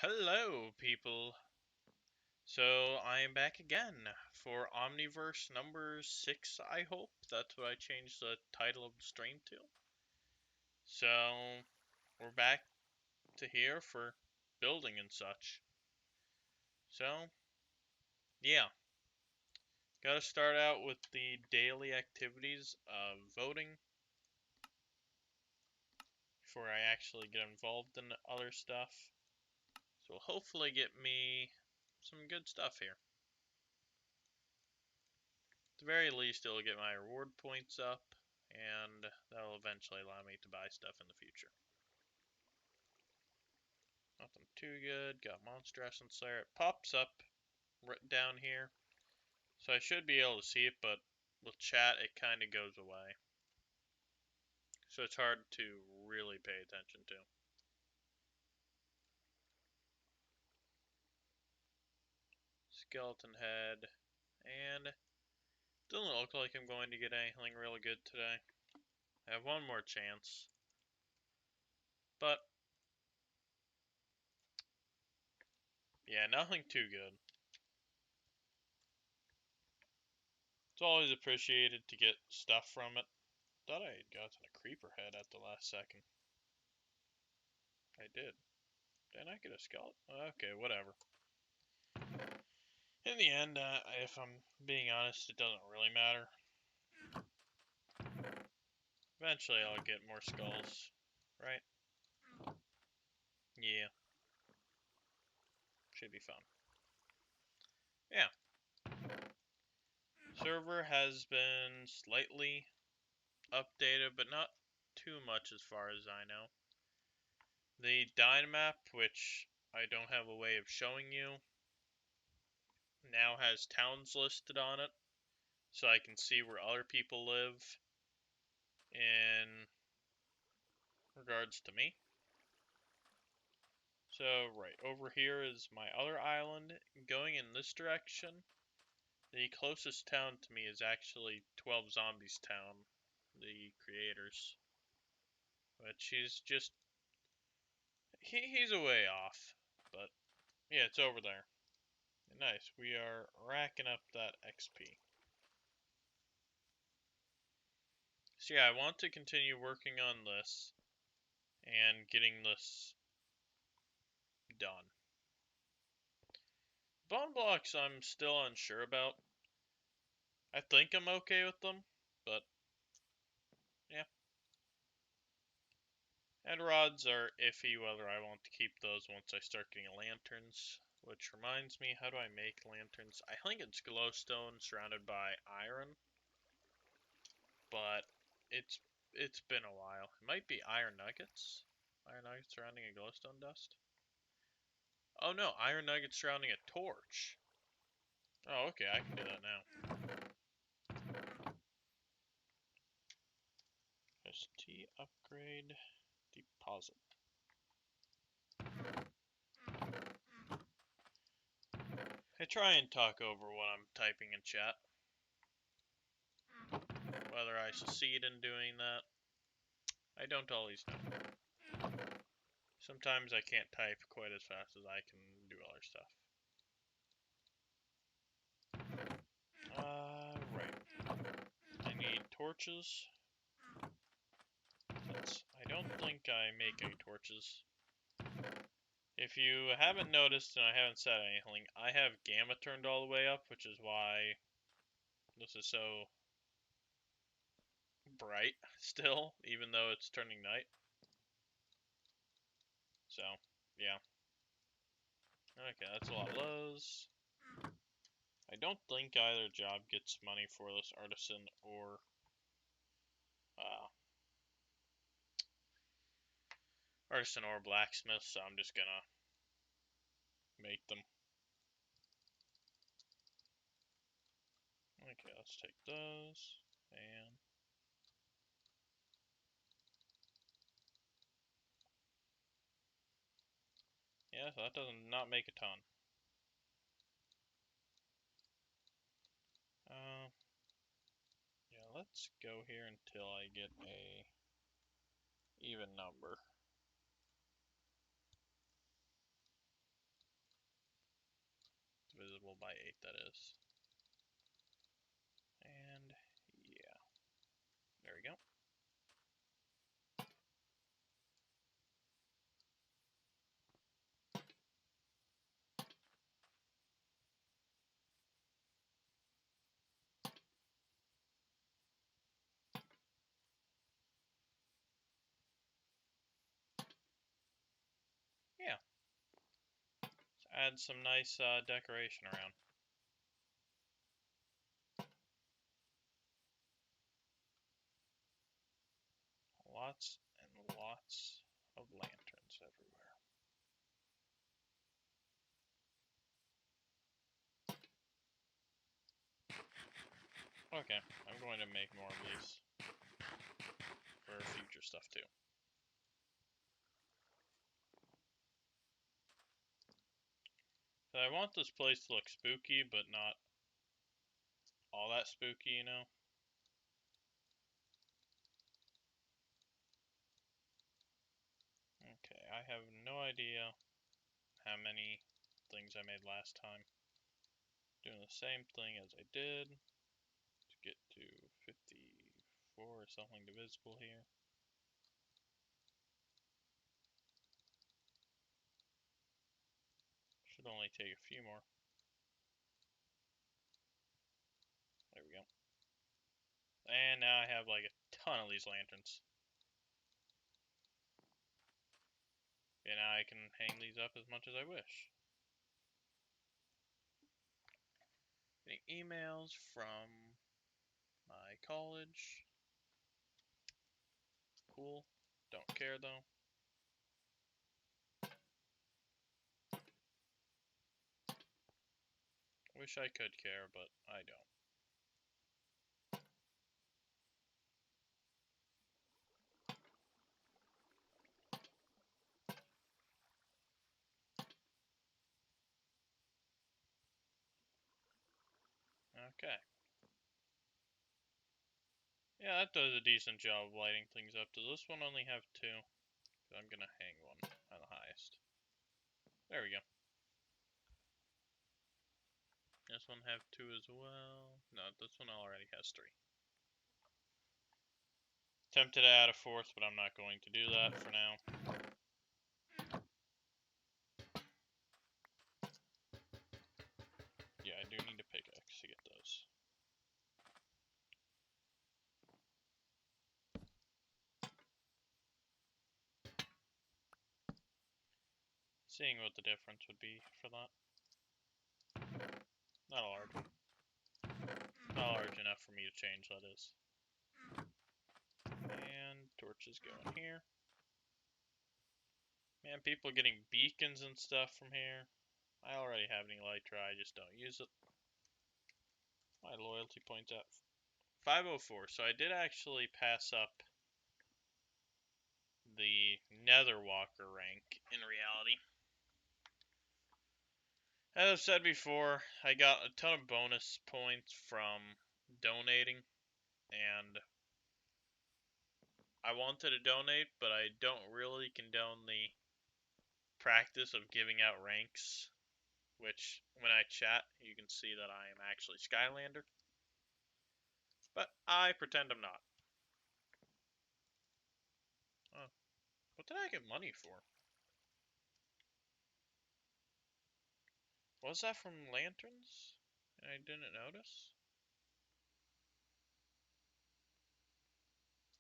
Hello, people. So I am back again for Omniverse number 6, I hope. That's what I changed the title of the stream to. So we're back to here for building and such. So, yeah. Gotta start out with the daily activities of voting before I actually get involved in other stuff. So will hopefully get me some good stuff here. At the very least, it'll get my reward points up, and that'll eventually allow me to buy stuff in the future. Nothing too good. Got Monster Essence there. It pops up right down here, so I should be able to see it, but with chat, it kind of goes away. So it's hard to really pay attention to. Skeleton head, and doesn't look like I'm going to get anything really good today. I have one more chance, but yeah, nothing too good. It's always appreciated to get stuff from it. Thought I had gotten a creeper head at the last second. I did. Didn't I get a skeleton? Okay, whatever. In the end, if I'm being honest, it doesn't really matter. Eventually I'll get more skulls, right? Yeah. Should be fun. Yeah. Server has been slightly updated, but not too much as far as I know. The Dynamap, which I don't have a way of showing you, now has towns listed on it, so I can see where other people live in regards to me. So, right, over here is my other island. Going in this direction, the closest town to me is actually 12 Zombies Town, the creators. Which he's a way off. But, yeah, it's over there. Nice, we are racking up that XP. So yeah, I want to continue working on this and getting this done. Bone blocks I'm still unsure about. I think I'm okay with them, but yeah. And rods are iffy whether I want to keep those once I start getting lanterns. Which reminds me, how do I make lanterns? I think it's glowstone surrounded by iron, but it's been a while. It might be iron nuggets. Iron nuggets surrounding a glowstone dust. Oh no, iron nuggets surrounding a torch. Oh, okay, I can do that now. ST upgrade deposit. I try and talk over what I'm typing in chat. Whether I succeed in doing that, I don't always know. Sometimes I can't type quite as fast as I can do other stuff. Right. I need torches. I don't think I make any torches. If you haven't noticed and I haven't said anything, I have gamma turned all the way up, which is why this is so bright still, even though it's turning night. So, yeah. Okay, that's a lot of those. I don't think either job gets money for this artisan or blacksmith, so I'm just gonna make them. Okay, let's take those and yeah, so that doesn't not make a ton. Yeah, let's go here until I get a even number. visible by 8, that is. And yeah, there we go. Yeah, let's add some nice decoration around. Lots and lots of lanterns everywhere. Okay, I'm going to make more of these for future stuff too. So I want this place to look spooky, but not all that spooky, you know? Okay, I have no idea how many things I made last time. Doing the same thing as I did to get to 54 or something divisible here. Should only take a few more. There we go. And now I have like a ton of these lanterns. And now I can hang these up as much as I wish. Getting emails from my college. Cool. Don't care though. Wish I could care, but I don't. Okay. Yeah, that does a decent job of lighting things up. Does this one only have 2? I'm gonna hang one on the highest. There we go. This one have 2 as well. No, this one already has 3. Tempted to add a 4th, but I'm not going to do that for now. Yeah, I do need a pickaxe to get those. Seeing what the difference would be for that. Not large. Not large enough for me to change, that is. And torches go in here. Man, people getting beacons and stuff from here. I already have any Elytra, I just don't use it. My loyalty points at 504, so I did actually pass up the Netherwalker rank in reality. As I've said before, I got a ton of bonus points from donating, and I wanted to donate, but I don't really condone the practice of giving out ranks, which when I chat, you can see that I am actually Skylander, but I pretend I'm not. Oh, what did I get money for? Was that from lanterns? And I didn't notice?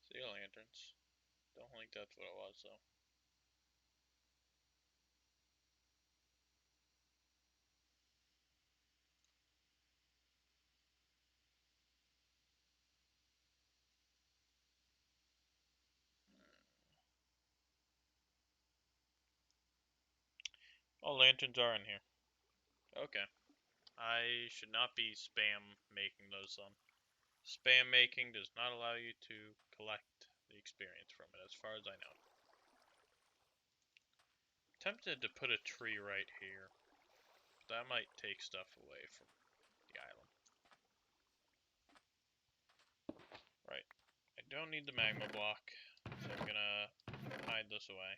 Sea lanterns. Don't think that's what it was, though. Oh, lanterns are in here. Okay. I should not be spam making those then. Spam making does not allow you to collect the experience from it, as far as I know. Tempted to put a tree right here. That might take stuff away from the island. Right. I don't need the magma block, so I'm gonna hide this away.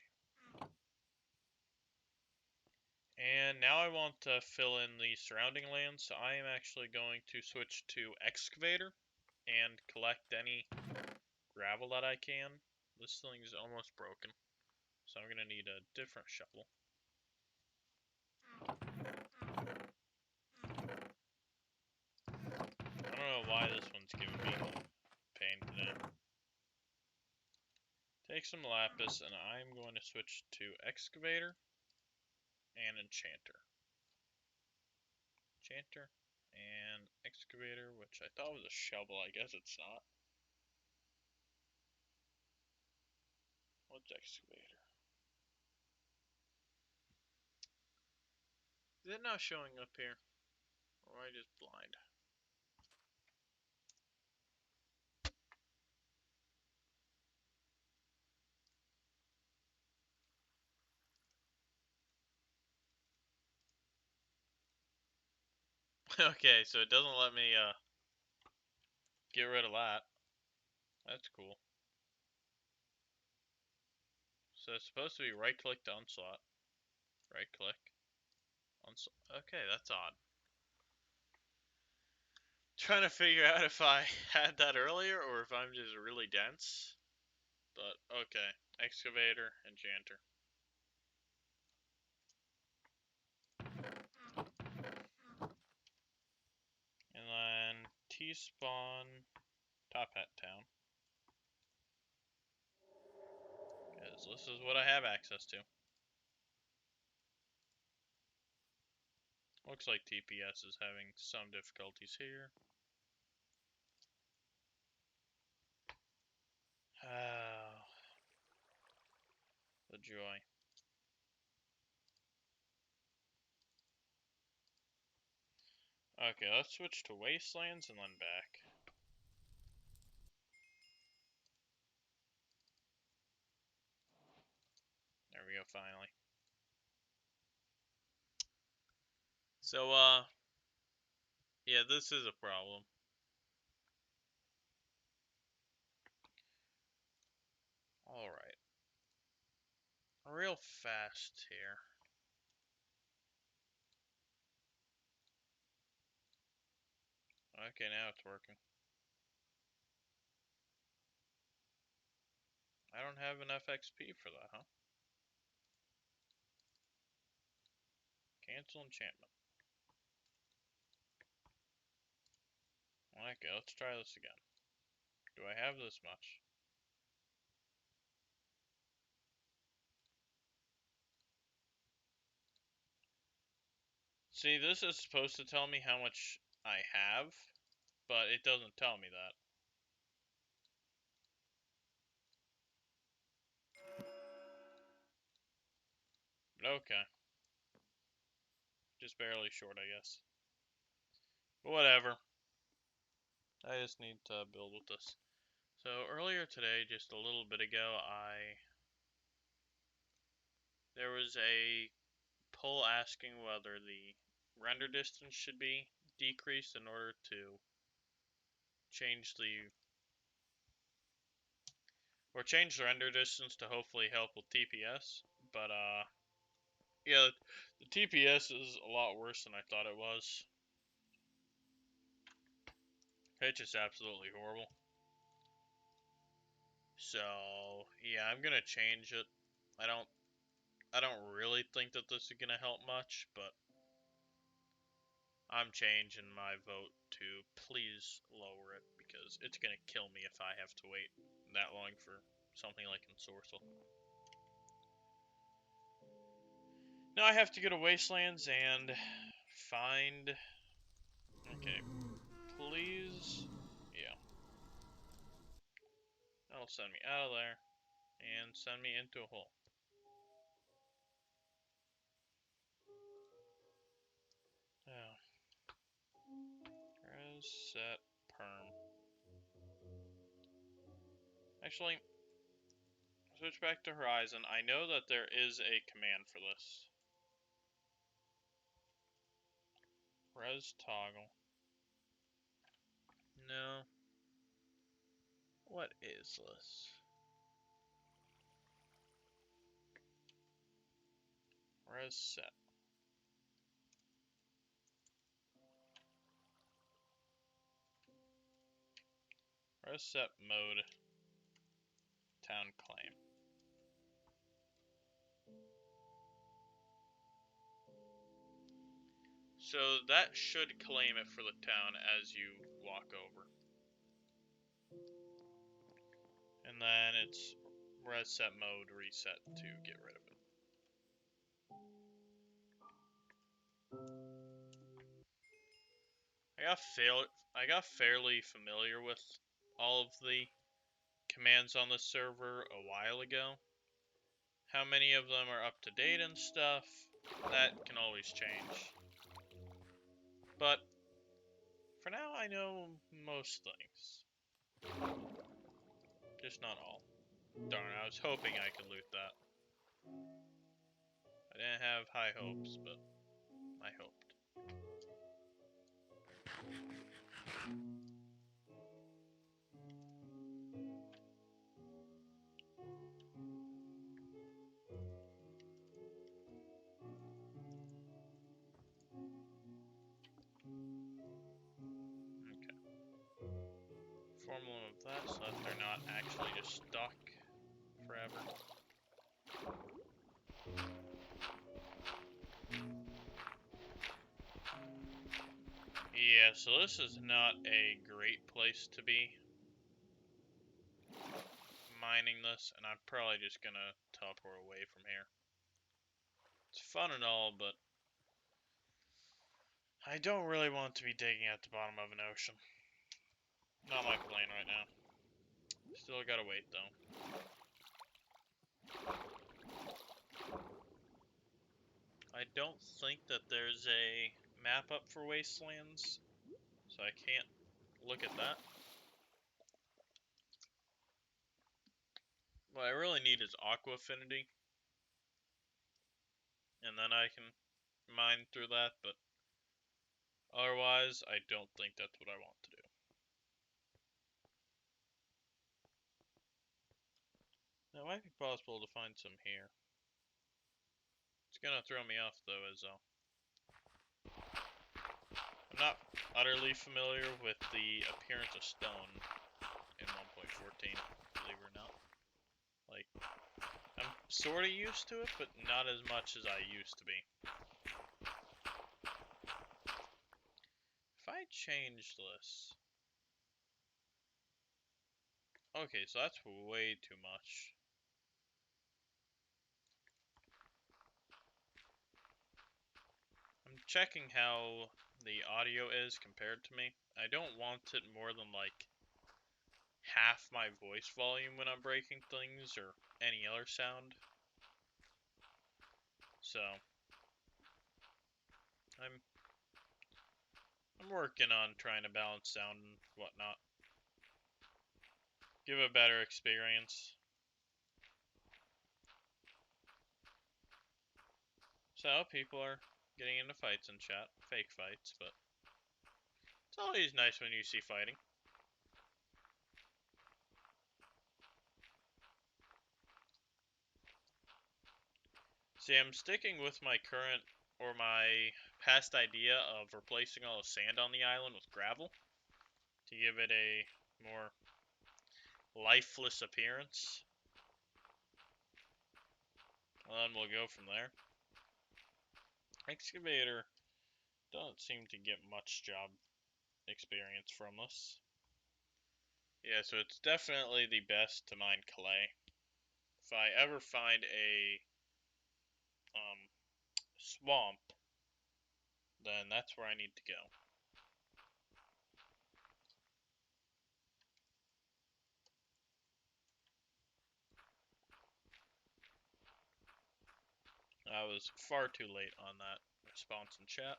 And now I want to fill in the surrounding lands, so I am actually going to switch to excavator and collect any gravel that I can. This thing is almost broken, so I'm gonna need a different shovel. I don't know why this one's giving me pain today. Take some lapis, and I'm going to switch to excavator and enchanter. Enchanter and excavator, which I thought was a shovel. I guess it's not. What's excavator? Is it not showing up here? Or am I just blind? Okay, so it doesn't let me get rid of that. That's cool. So it's supposed to be right click to unslot. Right click. Unslot. Okay, that's odd. Trying to figure out if I had that earlier or if I'm just really dense. But okay. Excavator, enchanter. And then T-spawn Top Hat Town. Because this is what I have access to. Looks like TPS is having some difficulties here. Oh, the joy. Okay, let's switch to Wastelands and then back. There we go, finally. So, yeah, this is a problem. Alright. Real fast here. Okay, now it's working. I don't have enough XP for that, huh? Cancel enchantment. Okay, let's try this again. Do I have this much? See, this is supposed to tell me how much I have, but it doesn't tell me that. Okay. Just barely short, I guess. But whatever. I just need to build with this. So earlier today, just a little bit ago, there was a poll asking whether the render distance should be decreased in order to change the change the render distance to hopefully help with TPS. But yeah, the TPS is a lot worse than I thought it was. It's just absolutely horrible. So yeah, I'm gonna change it. I don't really think that this is gonna help much, but I'm changing my vote to please lower it because it's gonna kill me if I have to wait that long for something like Ensorcel. Now I have to go to Wastelands and find. Okay, please. Yeah, that'll send me out of there and send me into a hole. Oh. Reset perm. Actually, switch back to Horizon. I know that there is a command for this. Res toggle. No. What is this? Res set. Reset mode. Town claim. So that should claim it for the town as you walk over. And then it's reset mode reset to get rid of it. I got fairly familiar with all of the commands on the server a while ago. How many of them are up to date and stuff, that can always change. But for now, I know most things. Just not all. Darn, I was hoping I could loot that. I didn't have high hopes, but I hoped. Okay. Formula of that so that they're not actually just stuck forever. Yeah, so this is not a great place to be mining this, and I'm probably just gonna teleport away from here. It's fun and all, but I don't really want to be digging at the bottom of an ocean. Not my plan right now. Still gotta wait though. I don't think that there's a map up for Wastelands, so I can't look at that. What I really need is Aqua Affinity, and then I can mine through that, but otherwise, I don't think that's what I want to do. Now, it might be possible to find some here. It's gonna throw me off though, as I'm not utterly familiar with the appearance of stone in 1.14, believe it or not. Like, I'm sort of used to it, but not as much as I used to be. If I change this... Okay, so that's way too much. I'm checking how the audio is compared to me. I don't want it more than like half my voice volume when I'm breaking things or any other sound. So I'm working on trying to balance sound and whatnot. Give a better experience. So people are getting into fights in chat. Fake fights, but it's always nice when you see fighting. See, I'm sticking with my current or my past idea of replacing all the sand on the island with gravel to give it a more lifeless appearance. And then we'll go from there. Excavator doesn't seem to get much job experience from this. Yeah, so it's definitely the best to mine clay. If I ever find a swamp, then that's where I need to go. I was far too late on that response in chat,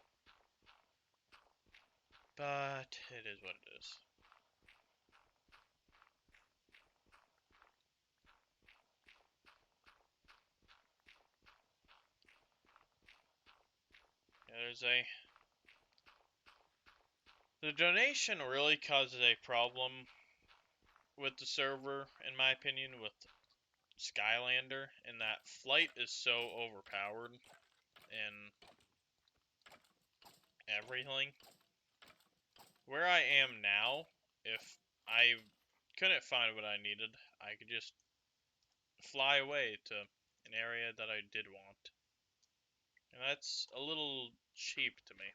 but it is what it is. Yeah, the donation really causes a problem with the server, in my opinion, with Skylander, in that flight is so overpowered in everything. Where I am now, if I couldn't find what I needed, I could just fly away to an area that I did want. And that's a little cheap to me.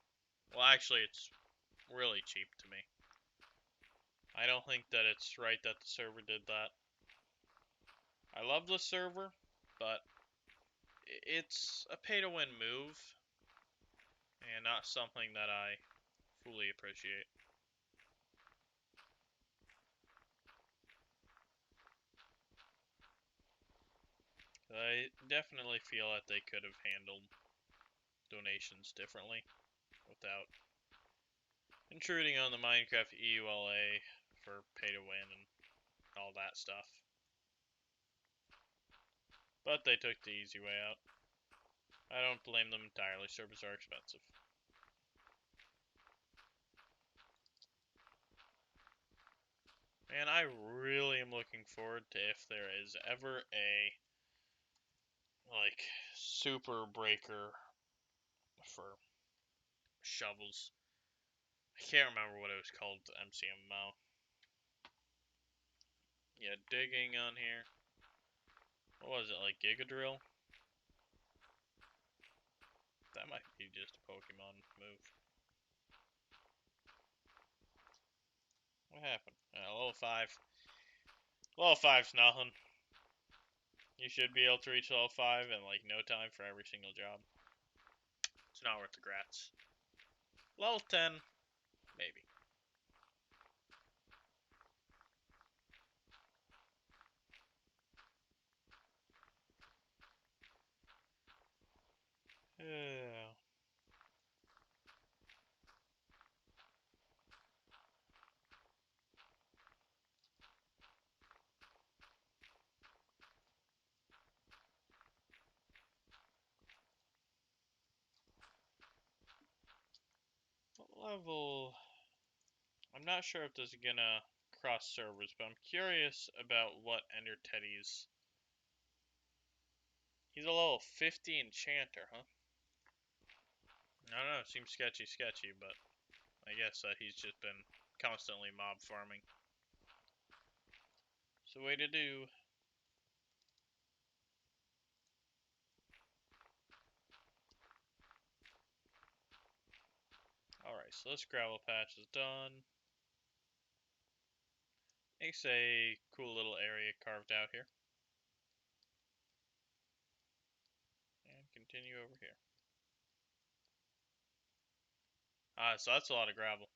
Well, actually, it's really cheap to me. I don't think that it's right that the server did that. I love the server, but it's a pay-to-win move, and not something that I fully appreciate. I definitely feel that they could have handled donations differently without intruding on the Minecraft EULA for pay-to-win and all that stuff. But they took the easy way out. I don't blame them entirely. Servers are expensive. And I really am looking forward to if there is ever a like super breaker for shovels. I can't remember what it was called, the MCMO. Yeah, digging on here. What was it, like Giga Drill? That might be just a Pokemon move. What happened? Level 5. Level 5's nothing. You should be able to reach level 5 in like no time for every single job. It's not worth the grats. Level 10, maybe. What level? I'm not sure if this is gonna cross servers, but I'm curious about what Ender Teddy's. He's a level 50 enchanter, huh? I don't know, it seems sketchy, but I guess that he's just been constantly mob farming. It's the way to do. Alright, so this gravel patch is done. Makes a cool little area carved out here. And continue over here. So that's a lot of gravel.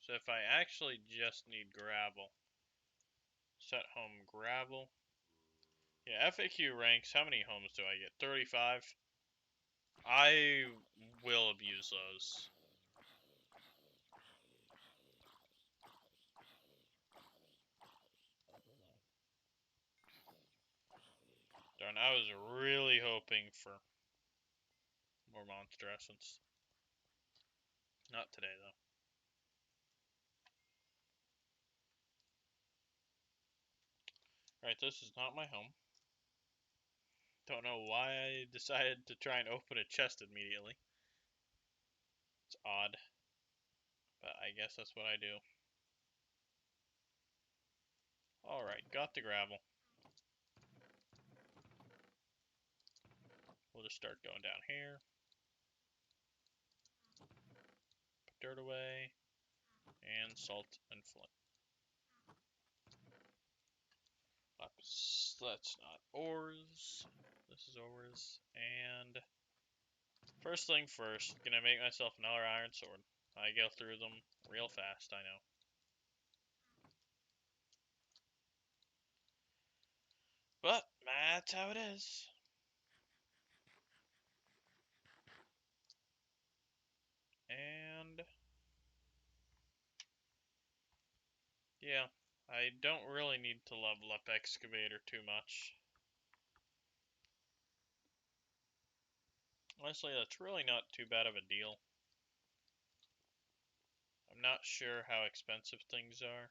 So if I actually just need gravel, set home gravel. Yeah, FAQ ranks, how many homes do I get? 35? I will abuse those. Darn, I was really hoping for more monster essence. Not today, though. Alright, this is not my home. Don't know why I decided to try and open a chest immediately. It's odd. But I guess that's what I do. Alright, got the gravel. We'll just start going down here. Put dirt away. And salt and flint. Lapis, that's not ores. This is ores. And first thing first, gonna make myself another iron sword. I go through them real fast, I know. But that's how it is. And yeah, I don't really need to level up excavator too much. Honestly, that's really not too bad of a deal. I'm not sure how expensive things are.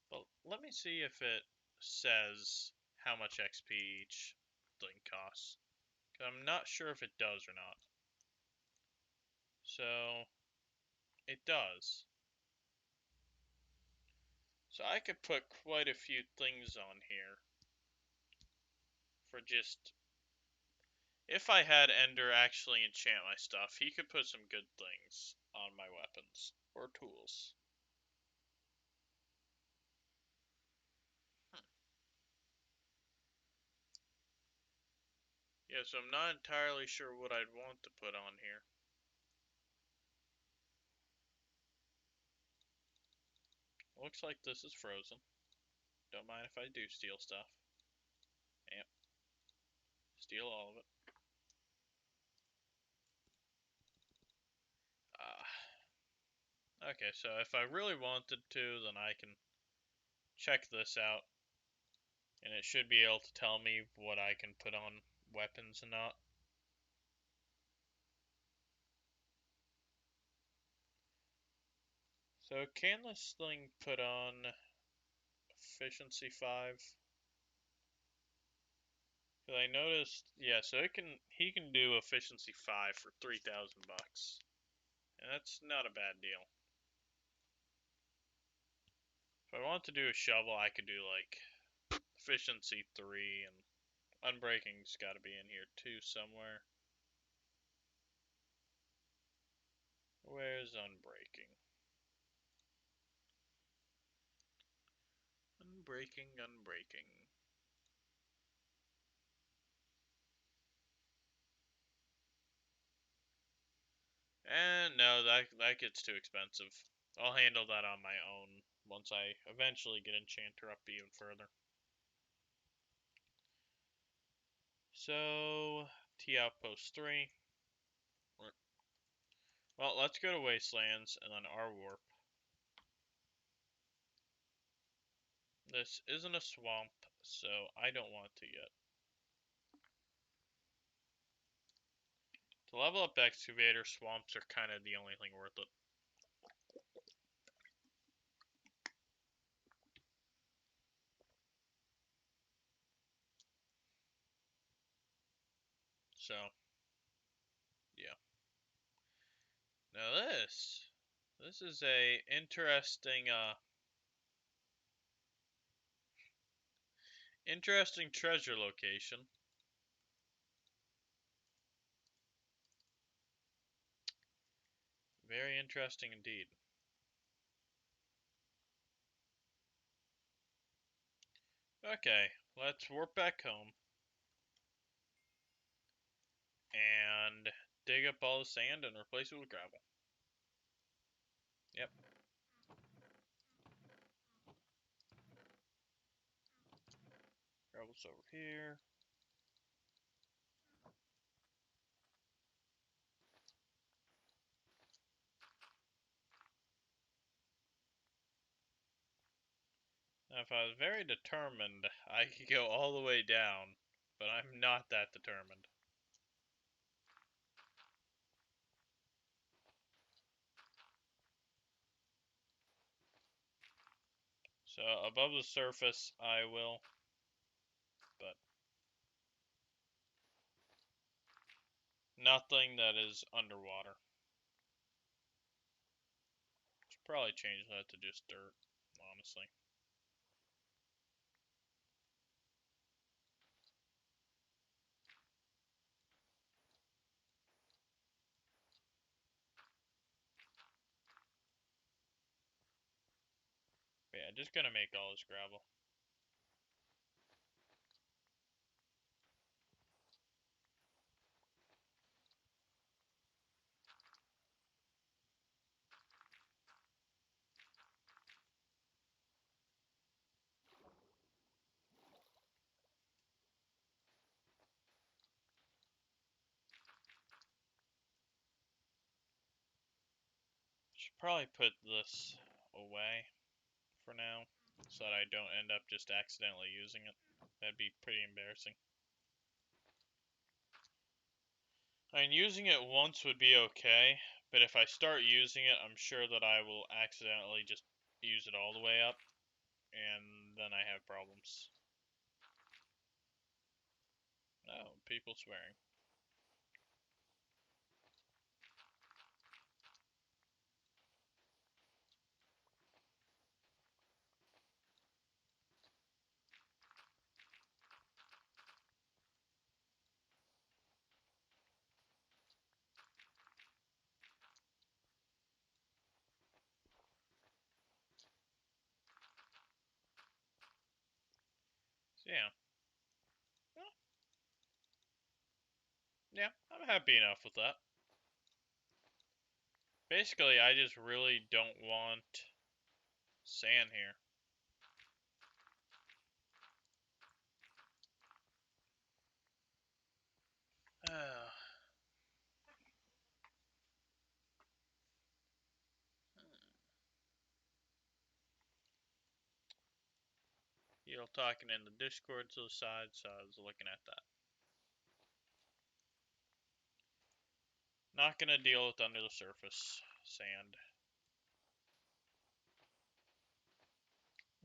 But let me see if it says how much XP each thing costs. I'm not sure if it does or not. So, it does. So I could put quite a few things on here for just... If I had Ender actually enchant my stuff, he could put some good things on my weapons or tools. Yeah, so I'm not entirely sure what I'd want to put on here. Looks like this is frozen. Don't mind if I do steal stuff. Yep. Steal all of it. Okay, so if I really wanted to, then I can check this out. And it should be able to tell me what I can put on weapons and not. So can this thing put on efficiency 5? Because I noticed, yeah, so he can do efficiency 5 for 3,000 bucks. And that's not a bad deal. If I want to do a shovel, I could do like efficiency 3, and unbreaking's got to be in here too somewhere. Where's unbreaking? Unbreaking. And no, that gets too expensive. I'll handle that on my own once I eventually get Enchanter up even further. So, T Outpost 3. Well, let's go to Wastelands and then our warp. This isn't a swamp, so I don't want to yet. To level up Excavator, swamps are kind of the only thing worth it. So, yeah. Now this is a interesting treasure location. Very interesting indeed. Okay, let's warp back home and dig up all the sand and replace it with gravel. Yep. Gravel's over here. Now, if I was very determined, I could go all the way down, but I'm not that determined. So, above the surface, I will, but nothing that is underwater. Should probably change that to just dirt, honestly. But yeah, just gonna make all this gravel. Should probably put this away for now, so that I don't end up just accidentally using it. That'd be pretty embarrassing. I mean, using it once would be okay, but if I start using it, I'm sure that I will accidentally just use it all the way up, and then I have problems. Oh, people swearing. So yeah. Well, yeah, I'm happy enough with that. Basically, I just really don't want sand here. You're talking in the Discord to the side, so I was looking at that. Not gonna deal with under the surface sand.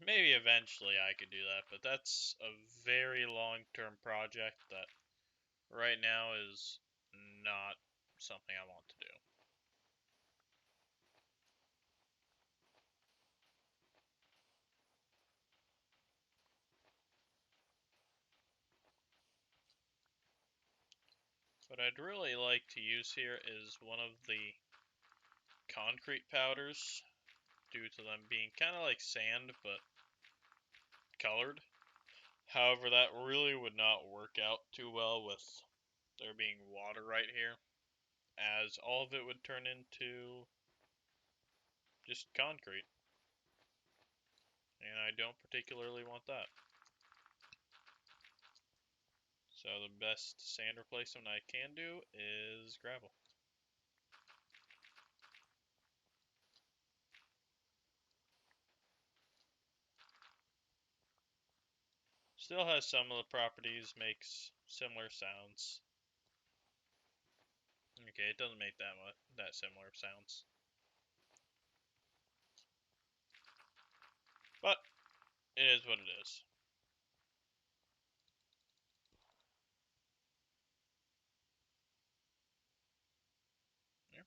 Maybe eventually I could do that, but that's a very long-term project that right now is not something I want to do. What I'd really like to use here is one of the concrete powders, due to them being kind of like sand, but colored. However, that really would not work out too well with there being water right here, as all of it would turn into just concrete. And I don't particularly want that. So the best sand replacement I can do is gravel. Still has some of the properties, makes similar sounds. Okay, it doesn't make that similar sounds. But it is what it is. Yeah.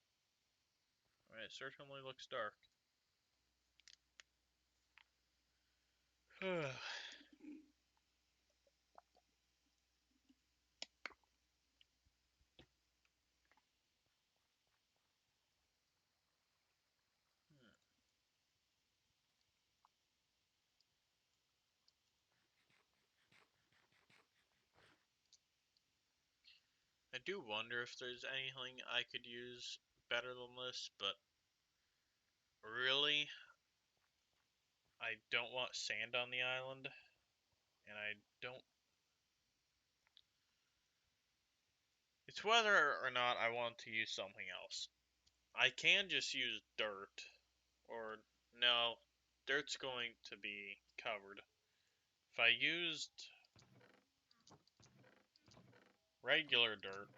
It certainly looks dark. I do wonder if there's anything I could use better than this, but really, I don't want sand on the island, and I don't. It's whether or not I want to use something else. I can just use dirt, or no, dirt's going to be covered. If I used regular dirt,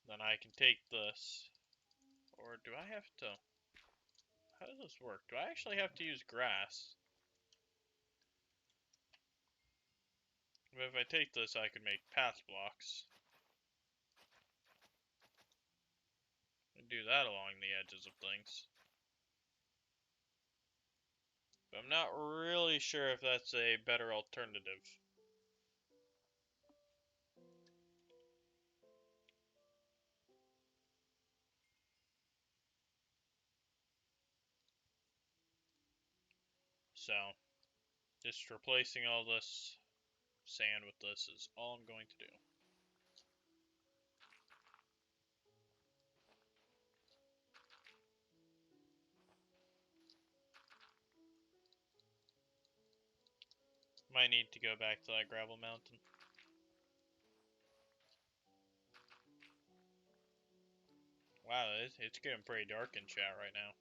then I can take this, or do I have to, how does this work? Do I actually have to use grass? But if I take this, I can make path blocks. And do that along the edges of things. But I'm not really sure if that's a better alternative. So, just replacing all this sand with this is all I'm going to do. Might need to go back to that gravel mountain. Wow, it's getting pretty dark in chat right now.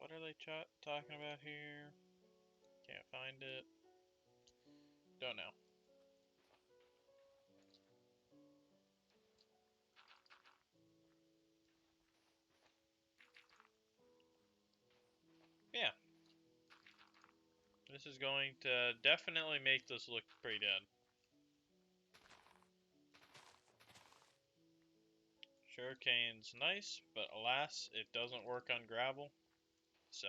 What are they talking about here? Can't find it. Don't know. Yeah. This is going to definitely make this look pretty dead. Sugarcane's nice, but alas, it doesn't work on gravel. So,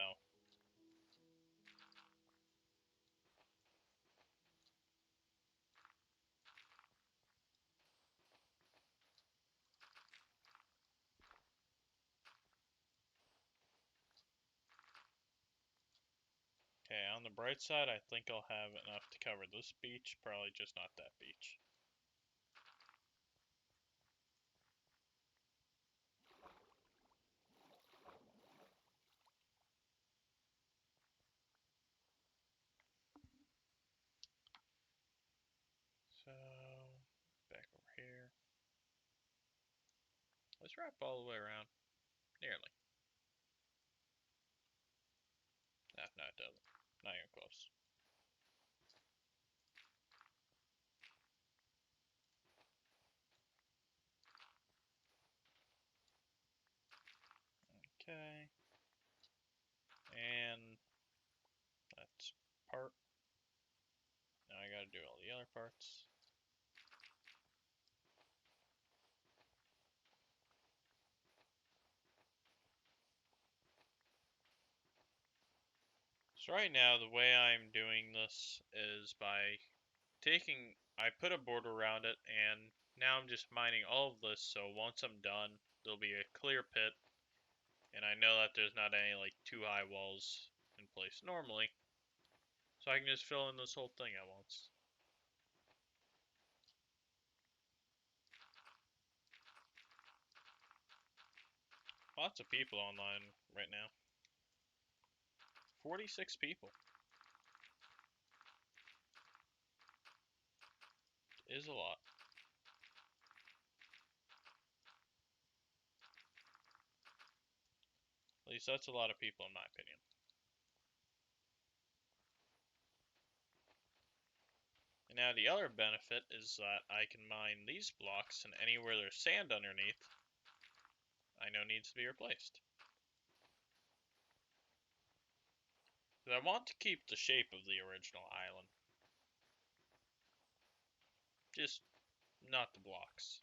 Okay, on the bright side, I think I'll have enough to cover this beach, probably just not that beach. So, back over here. Let's wrap all the way around. Nearly. No, it doesn't. Not even close. Okay. And that's part. Now I gotta do all the other parts. So right now, the way I'm doing this is by I put a border around it, and now I'm just mining all of this, so once I'm done, there'll be a clear pit, and I know that there's not any, like, too high walls in place normally, so I can just fill in this whole thing at once. Lots of people online right now. 46 people. Is a lot. At least that's a lot of people in my opinion. And now the other benefit is that I can mine these blocks, and anywhere there's sand underneath, I know needs to be replaced. Because I want to keep the shape of the original island. Just not the blocks.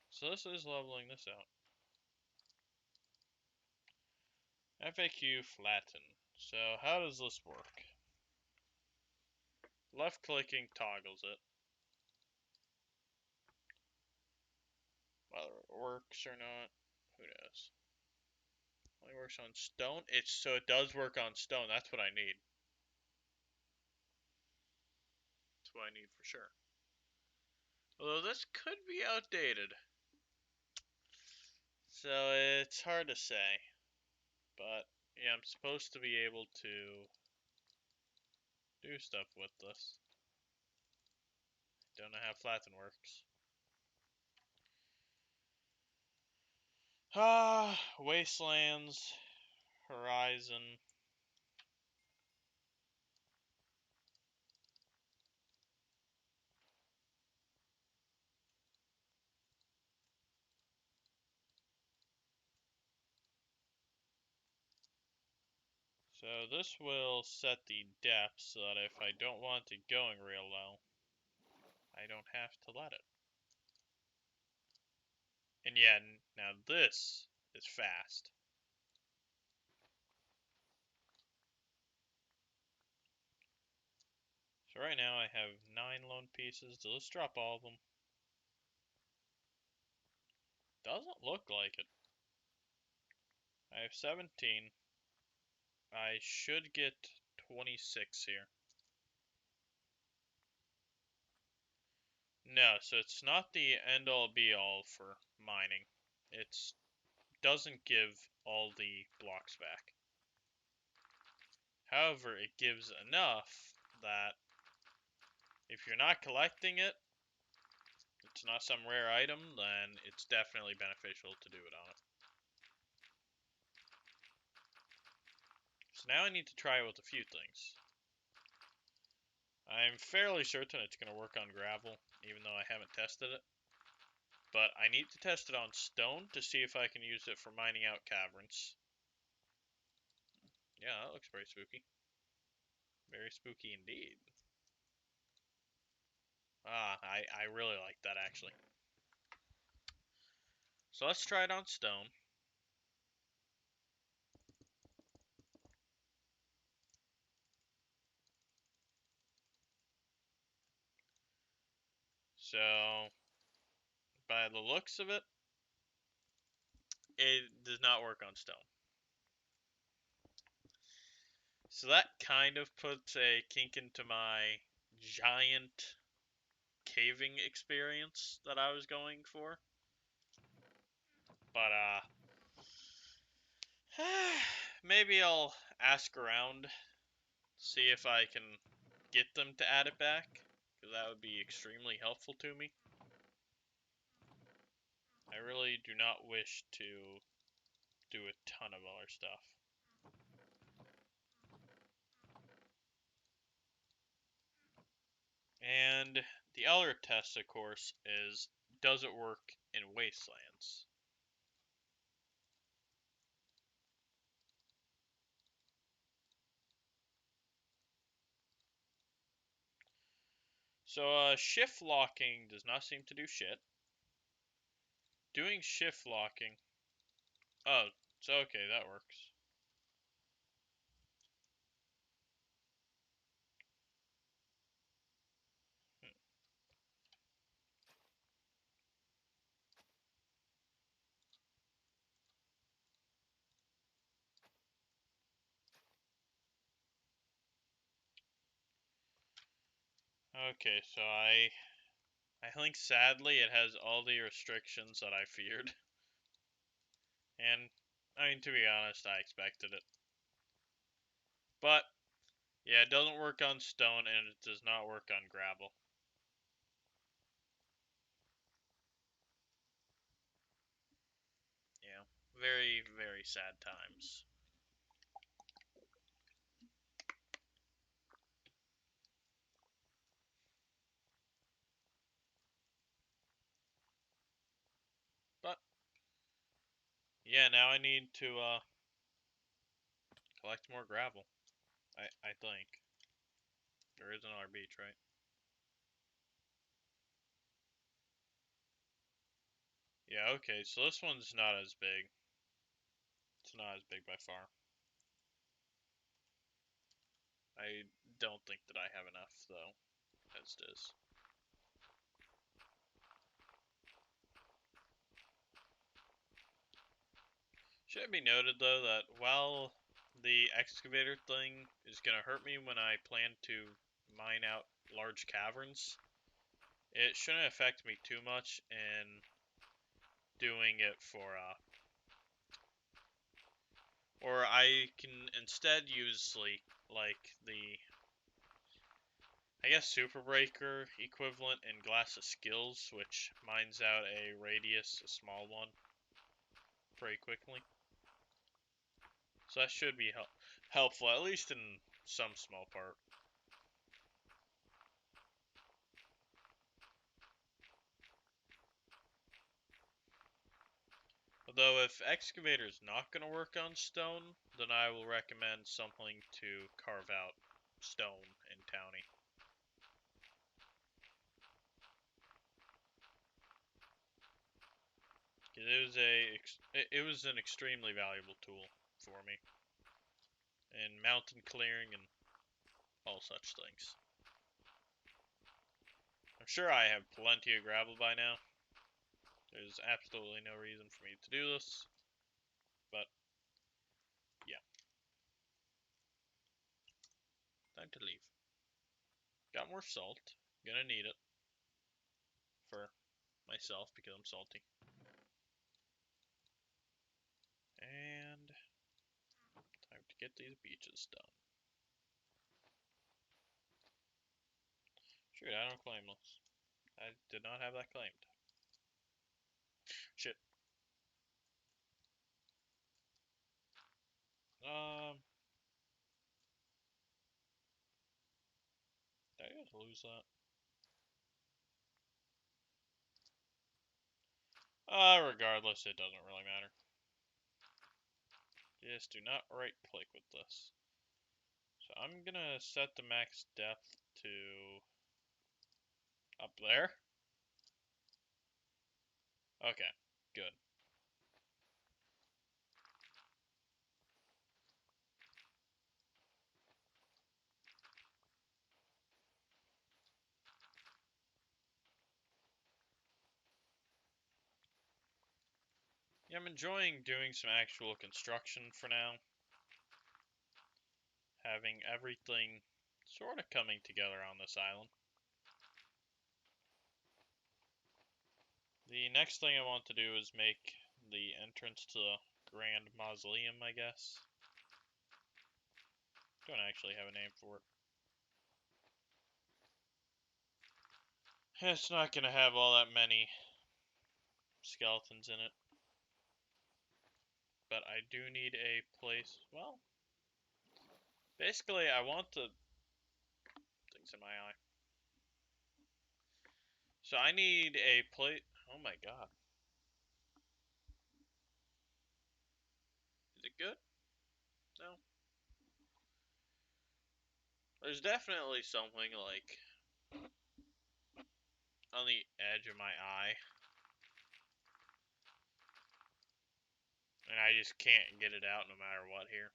So this is leveling this out. FAQ flatten. So how does this work? Left clicking toggles it. Whether it works or not, who knows? Only works on stone. So it does work on stone. That's what I need. That's what I need for sure. Although this could be outdated. So it's hard to say. But yeah, I'm supposed to be able to do stuff with this. Don't know how flatten works. Wastelands, Horizon. So this will set the depth so that if I don't want it going real low, I don't have to let it. And yeah, now this is fast. So right now I have 9 lone pieces. So let's drop all of them. Doesn't look like it. I have 17. I should get 26 here. No, so it's not the end all be all for mining. It doesn't give all the blocks back. However, it gives enough that if you're not collecting it, it's not some rare item, then it's definitely beneficial to do it on it. So now I need to try it with a few things. I'm fairly certain it's going to work on gravel, even though I haven't tested it. But I need to test it on stone to see if I can use it for mining out caverns. Yeah, that looks very spooky. Very spooky indeed. I really like that actually. So let's try it on stone. So, by the looks of it, it does not work on stone. So that kind of puts a kink into my giant caving experience that I was going for. But maybe I'll ask around, see if I can get them to add it back, because that would be extremely helpful to me. I really do not wish to do a ton of other stuff. And the other test, of course, is does it work in wastelands? So shift locking does not seem to do shit. Doing shift locking. Oh, so okay, that works. Okay, so I think sadly it has all the restrictions that I feared. And I mean, to be honest, I expected it. But yeah, it doesn't work on stone and it does not work on gravel. Yeah, very, very sad times. But yeah, now I need to collect more gravel. I think. There is another beach, right? Yeah, okay, so this one's not as big. It's not as big by far. I don't think that I have enough, though, as it is. Should it be noted, though, that while the excavator thing is going to hurt me when I plan to mine out large caverns, it shouldn't affect me too much in doing it for, or I can instead use, like the, I guess, Super Breaker equivalent in Glass of Skills, which mines out a radius, a small one, pretty quickly. So that should be helpful, at least in some small part. Although if excavator is not going to work on stone, then I will recommend something to carve out stone in Townie. It was an extremely valuable tool for me in mountain clearing and all such things. I'm sure I have plenty of gravel by now. There's absolutely no reason for me to do this, but yeah, time to leave. Got more salt. Gonna need it for myself because I'm salty. And time to get these beaches done. Shoot, I don't claim this. I did not have that claimed. Shit. Um, did I just lose that? Regardless, it doesn't really matter. Just do not right click with this. So I'm gonna set the max depth to up there. Okay, good. Yeah, I'm enjoying doing some actual construction for now. Having everything sort of coming together on this island. The next thing I want to do is make the entrance to the Grand Mausoleum, I guess. Don't actually have a name for it. It's not going to have all that many skeletons in it. But I do need a place. Well, basically, I want the things in my eye. So I need a place. Oh my god. Is it good? No. There's definitely something like on the edge of my eye. And I just can't get it out no matter what here.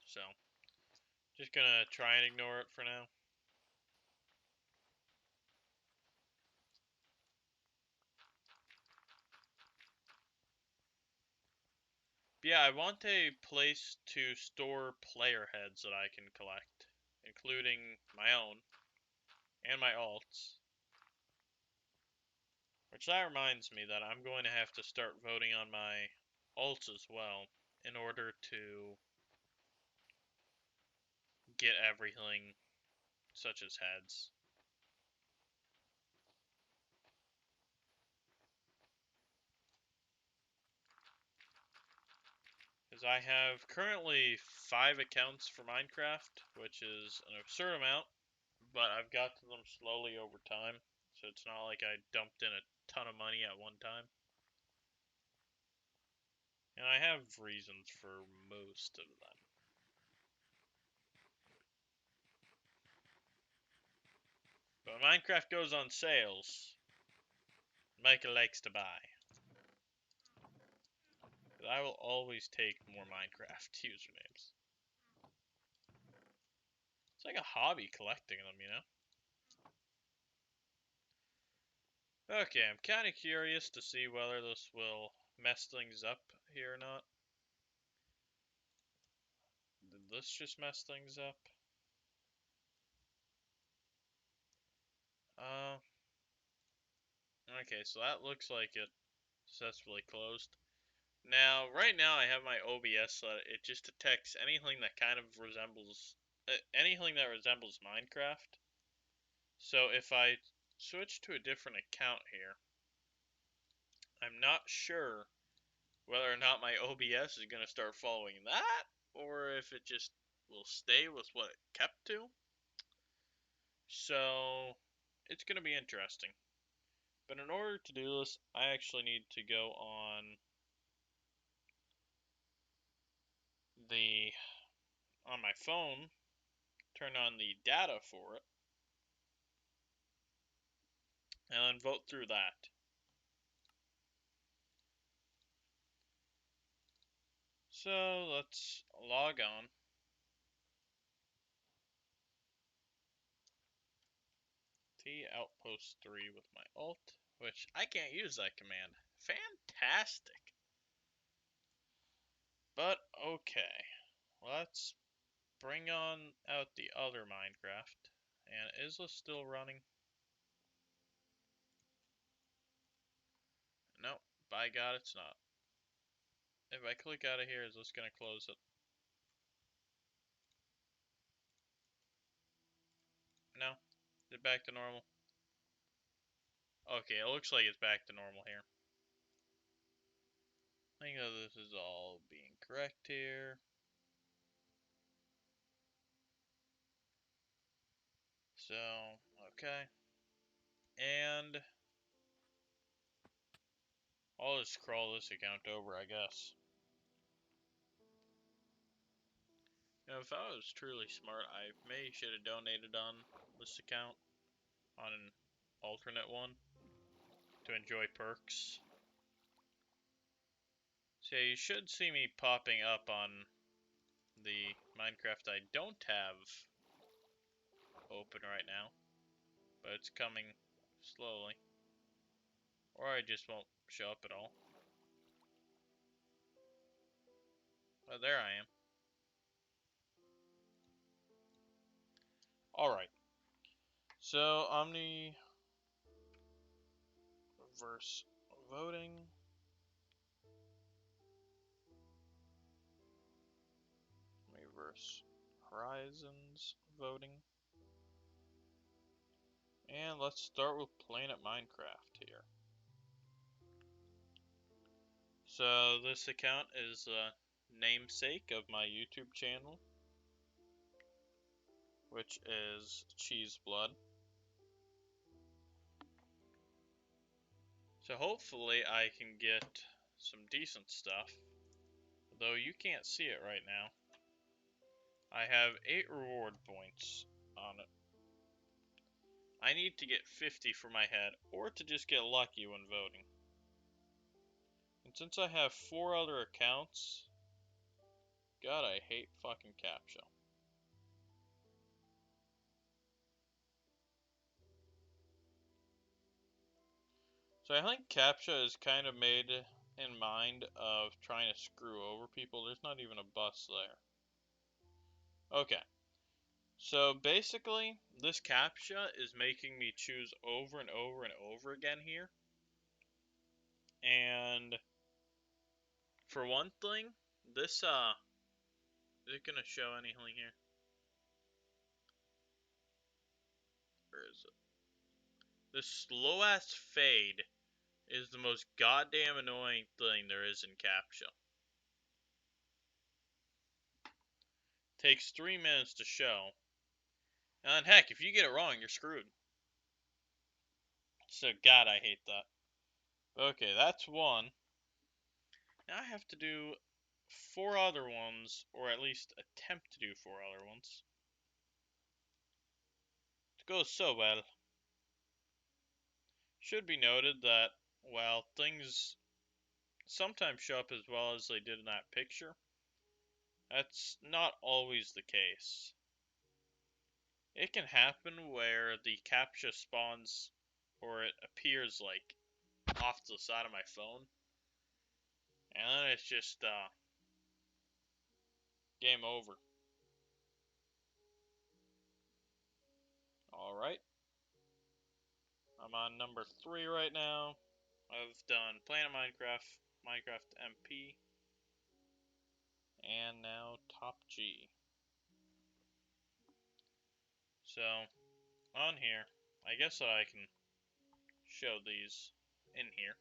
So, just gonna try and ignore it for now. But yeah, I want a place to store player heads that I can collect, including my own and my alts. Which that reminds me that I'm going to have to start voting on my alts as well in order to get everything such as heads. Because I have currently 5 accounts for Minecraft, which is an absurd amount, but I've got to them slowly over time, so it's not like I dumped in a ton of money at one time. And I have reasons for most of them. But when Minecraft goes on sales, Micah likes to buy. But I will always take more Minecraft usernames. It's like a hobby collecting them, you know? Okay, I'm kind of curious to see whether this will mess things up here or not. Did this just mess things up? Uh, okay, so that looks like it successfully closed. Now, right now I have my OBS so that it just detects anything that kind of resembles anything that resembles Minecraft. So if I switch to a different account here, I'm not sure whether or not my OBS is going to start following that, or if it just will stay with what it kept to. So, it's going to be interesting. But in order to do this, I actually need to go on my phone, turn on the data for it, and then vote through that. So, let's log on. T outpost 3 with my alt, which I can't use that command. Fantastic. But okay, let's bring on out the other Minecraft. And is this still running? Nope, by God it's not. If I click out of here, is this going to close it? No? Is it back to normal? Okay, it looks like it's back to normal here. I think that this is all being correct here. So, okay. And I'll just scroll this account over, I guess. You know, if I was truly smart, I may should have donated on this account on an alternate one to enjoy perks. So you should see me popping up on the Minecraft I don't have open right now, but it's coming slowly. Or I just won't show up at all. Oh, there I am. Alright. So, Omniverse voting. Omniverse Horizons voting. And let's start with Planet Minecraft here. So this account is a namesake of my YouTube channel, which is Cheese Blood. So hopefully I can get some decent stuff, though you can't see it right now. I have 8 reward points on it. I need to get 50 for my head, or to just get lucky when voting. And since I have 4 other accounts, God, I hate fucking CAPTCHA. So I think CAPTCHA is kind of made in mind of trying to screw over people. There's not even a bus there. Okay. So basically, this CAPTCHA is making me choose over and over and over again here. And for one thing, this is it gonna show anything here? Where is it? This slow ass fade is the most goddamn annoying thing there is in CAPTCHA. Takes 3 minutes to show. And heck, if you get it wrong, you're screwed. So God, I hate that. Okay, that's one. Now I have to do 4 other ones, or at least attempt to do 4 other ones. It goes so well. Should be noted that while things sometimes show up as well as they did in that picture, that's not always the case. It can happen where the CAPTCHA spawns, or it appears like off to the side of my phone, and then it's just game over. Alright. I'm on number 3 right now. I've done Planet Minecraft, Minecraft MP, and now Top G. So, on here, I guess I can show these in here.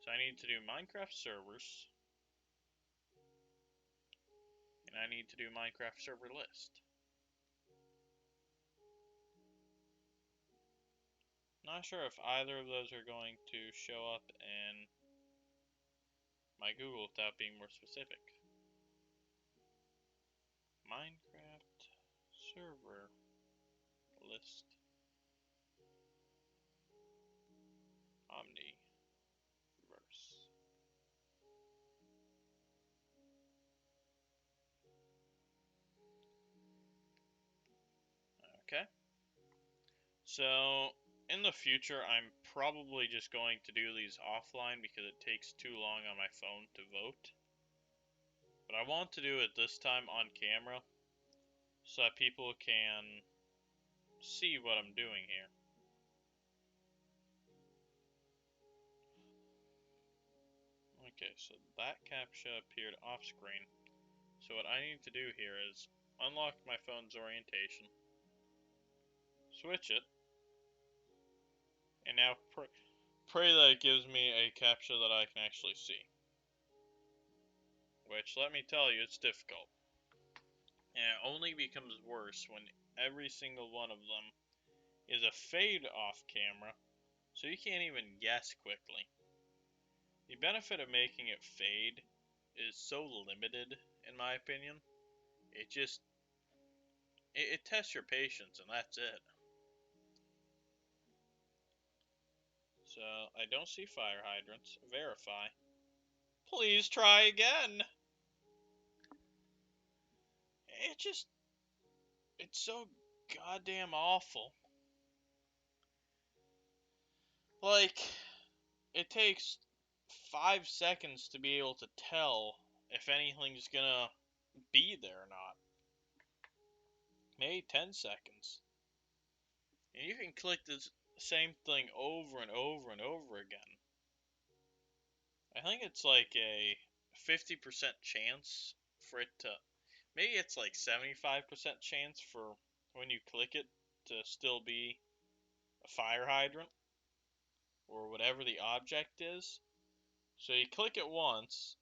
So I need to do Minecraft servers, and I need to do Minecraft server list. Not sure if either of those are going to show up in my Google without being more specific. Minecraft server list. Omniverse. Okay. So, in the future, I'm probably just going to do these offline because it takes too long on my phone to vote. But I want to do it this time on camera so that people can see what I'm doing here. Okay, so that CAPTCHA appeared off screen. So what I need to do here is unlock my phone's orientation, switch it, and now pray that it gives me a CAPTCHA that I can actually see. Which, let me tell you, it's difficult. And it only becomes worse when every single one of them is a fade off camera, so you can't even guess quickly. The benefit of making it fade is so limited, in my opinion. It tests your patience, and that's it. So, I don't see fire hydrants. Verify. Please try again! It just... It's so goddamn awful. Like, it takes 5 seconds to be able to tell if anything's gonna be there or not. Maybe 10 seconds. And you can click this same thing over and over and over again. I think it's like a 50% chance for it to. Maybe it's like 75% chance for when you click it to still be a fire hydrant or whatever the object is. So you click it once,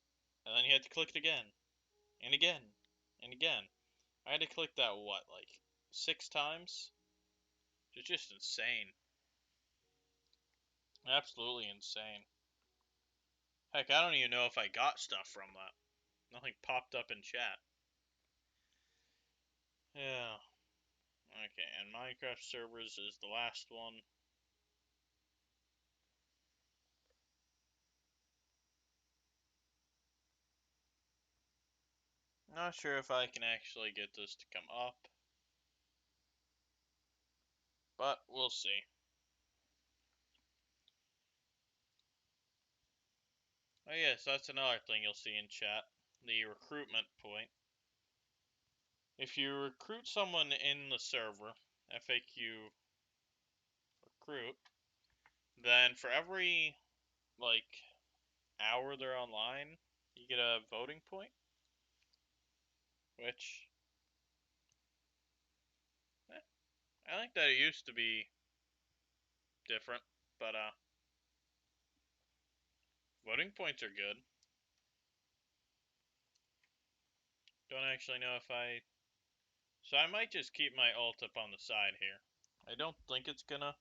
and then you have to click it again, and again, and again. I had to click that, what, like 6 times? It's just insane. Absolutely insane. Heck, I don't even know if I got stuff from that. Nothing popped up in chat. Yeah. Okay, and Minecraft servers is the last one. Not sure if I can actually get this to come up, but we'll see. Oh yes, that's another thing you'll see in chat. The recruitment point. If you recruit someone in the server, FAQ recruit, then for every, like, hour they're online, you get a voting point, which, I think that it used to be different, but, voting points are good. Don't actually know if I... So I might just keep my ult up on the side here. I don't think it's gonna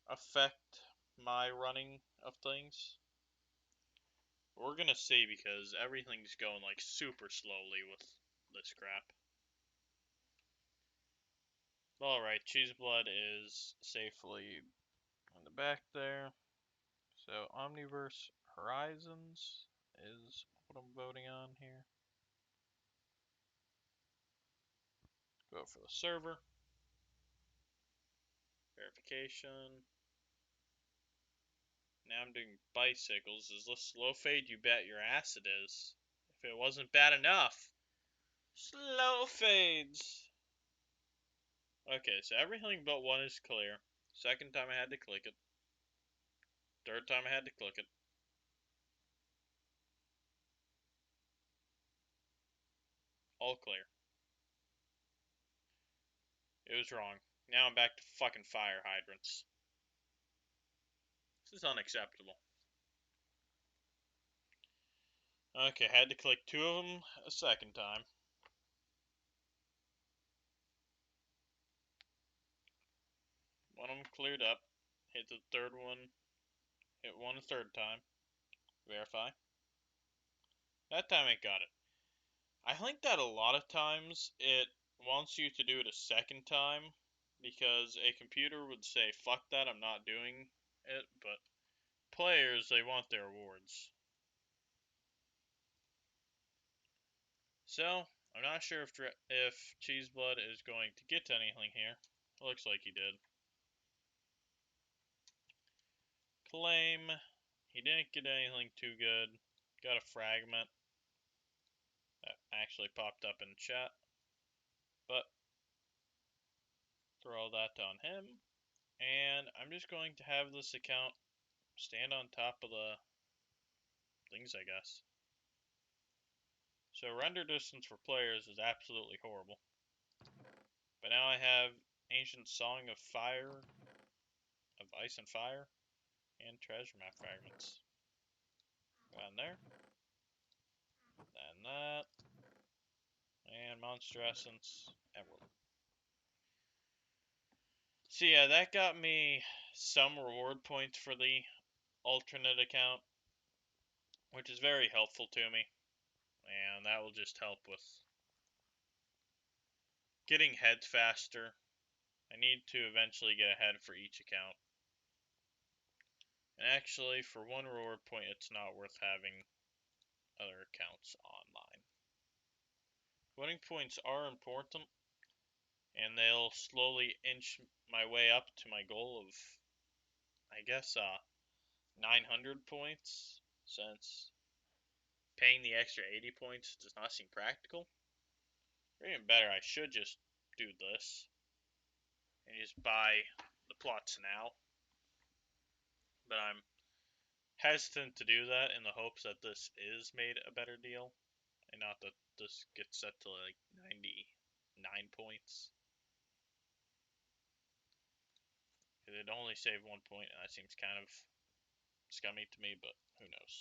affect my running of things. We're gonna see because everything's going like super slowly with this crap. Alright, Cheeseblood is safely in the back there. So Omniverse Horizons is what I'm voting on here. Go for the server. Verification. Now I'm doing bicycles. Is this slow fade? You bet your ass it is. If it wasn't bad enough. Slow fades. Okay, so everything but one is clear. Second time I had to click it. Third time I had to click it. All clear. It was wrong. Now I'm back to fucking fire hydrants. This is unacceptable. Okay, had to click 2 of them a second time. One of them cleared up. Hit the third one. Hit one a third time. Verify. That time it got it. I think that a lot of times it wants you to do it a second time because a computer would say, fuck that, I'm not doing it, but players, they want their rewards. So, I'm not sure if Cheeseblood is going to get anything here. Looks like he did. Claim. He didn't get anything too good. Got a fragment. That actually popped up in chat. But, throw that on him. And I'm just going to have this account stand on top of the things, I guess. So render distance for players is absolutely horrible. But now I have Ancient Song of Fire, of Ice and Fire, and Treasure Map Fragments. Go on there. And that. And Monster Essence. Emerald. So yeah, that got me some reward points for the alternate account, which is very helpful to me. And that will just help with getting heads faster. I need to eventually get a head for each account. And actually, for one reward point, it's not worth having other accounts online. Voting points are important, and they'll slowly inch my way up to my goal of, I guess, 900 points, since paying the extra 80 points does not seem practical. Or even better, I should just do this and just buy the plots now. But I'm hesitant to do that in the hopes that this is made a better deal, and not that this gets set to like 99 points. It'd only save 1 point, and that seems kind of scummy to me, but who knows.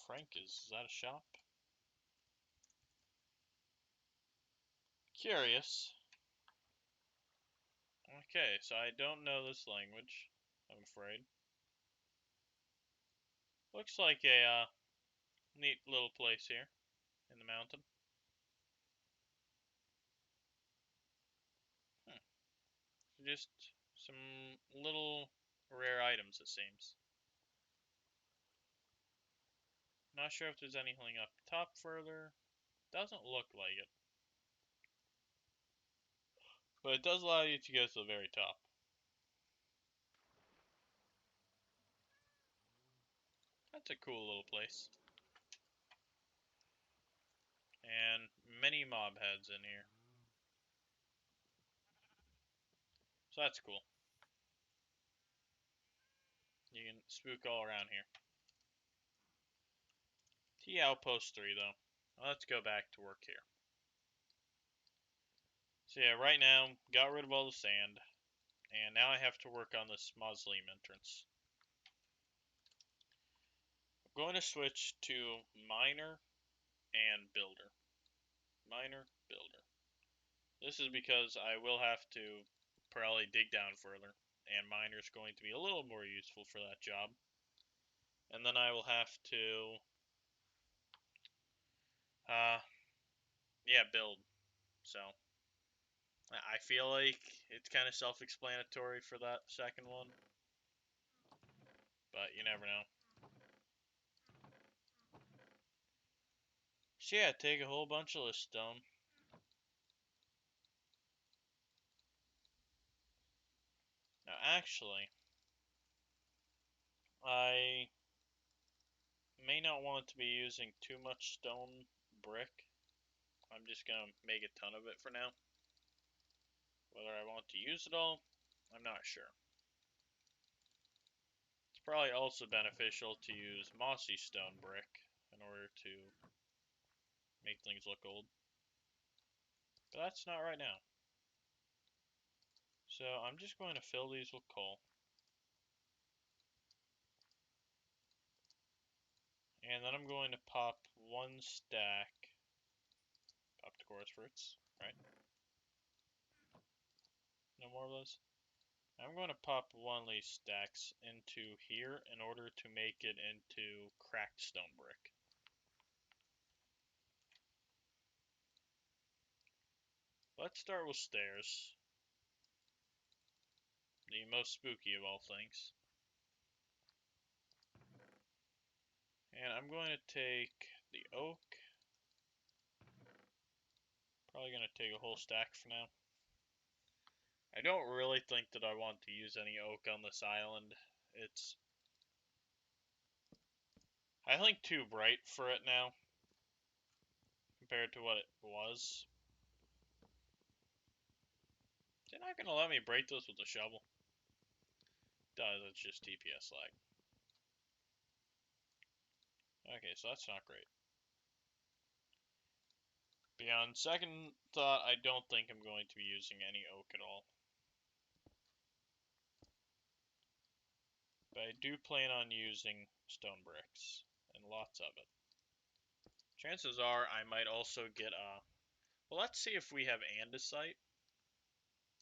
Frank, is that a shop? Curious. Okay, so I don't know this language, I'm afraid. Looks like a neat little place here in the mountain. Just some little rare items, it seems. Not sure if there's anything up top further. Doesn't look like it. But it does allow you to go to the very top. That's a cool little place. And many mob heads in here. So that's cool. You can spook all around here. T Outpost 3 though. Let's go back to work here. So yeah, right now, got rid of all the sand. And now I have to work on this mausoleum entrance. I'm going to switch to miner and builder. Miner, builder. This is because I will have to probably dig down further, and miner's going to be a little more useful for that job. And then I will have to, yeah, build. So, I feel like it's kind of self-explanatory for that second one, but you never know. So yeah, take a whole bunch of this stone. Now, actually, I may not want to be using too much stone brick. I'm just going to make a ton of it for now. Whether I want to use it all, I'm not sure. It's probably also beneficial to use mossy stone brick in order to make things look old. But that's not right now. So I'm just going to fill these with coal. And then I'm going to pop one stack. Pop the chorus fruits, right? No more of those? I'm going to pop one of these stacks into here in order to make it into cracked stone brick. Let's start with stairs. The most spooky of all things. And I'm going to take the oak. Probably going to take a whole stack for now. I don't really think that I want to use any oak on this island. It's, I think, too bright for it now compared to what it was. They're not going to let me break this with a shovel. Does, it's just TPS lag. Okay, so that's not great. Beyond second thought, I don't think I'm going to be using any oak at all. But I do plan on using stone bricks, and lots of it. Chances are I might also get well, let's see if we have andesite.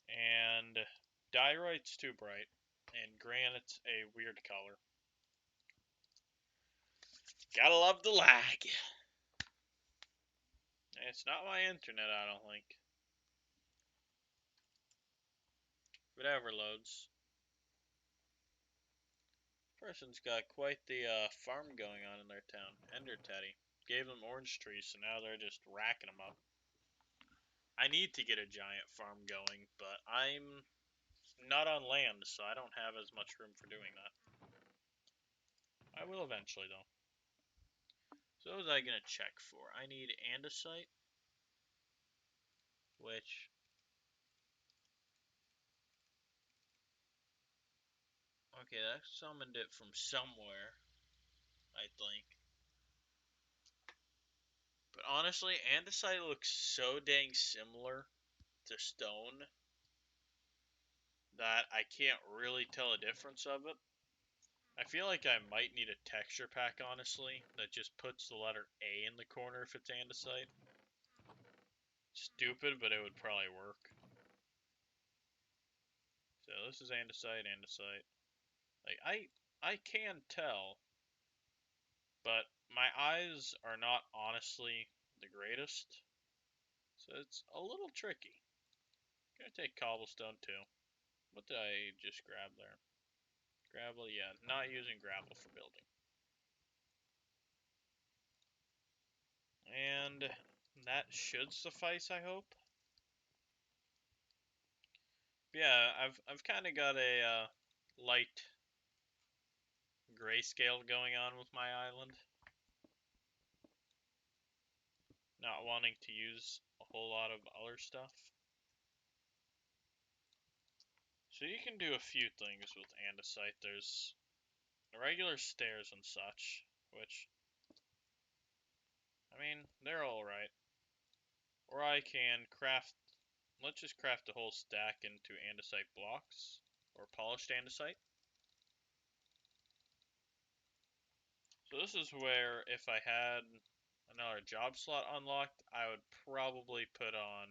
And diorite's too bright, and granite's a weird color. Gotta love the lag. It's not my internet, I don't think. Whatever loads. Person's got quite the farm going on in their town. Ender Teddy. Gave them orange trees, so now they're just racking them up. I need to get a giant farm going, but I'm not on land, so I don't have as much room for doing that. I will eventually, though. So what was I going to check for? I need andesite, which... Okay, that summoned it from somewhere, I think. But honestly, andesite looks so dang similar to stone that I can't really tell a difference of it. I feel like I might need a texture pack, honestly, that just puts the letter A in the corner if it's andesite. Stupid, but it would probably work. So this is andesite, andesite. Like, I can tell, but my eyes are not honestly the greatest. So it's a little tricky. Gonna take cobblestone too. What did I just grab there? Gravel, yeah, not using gravel for building. And that should suffice, I hope. Yeah, I've kind of got a light grayscale going on with my island. Not wanting to use a whole lot of other stuff. So you can do a few things with andesite. There's regular stairs and such, which, I mean, they're alright. Or I can craft, let's just craft a whole stack into andesite blocks, or polished andesite. So this is where, if I had another job slot unlocked, I would probably put on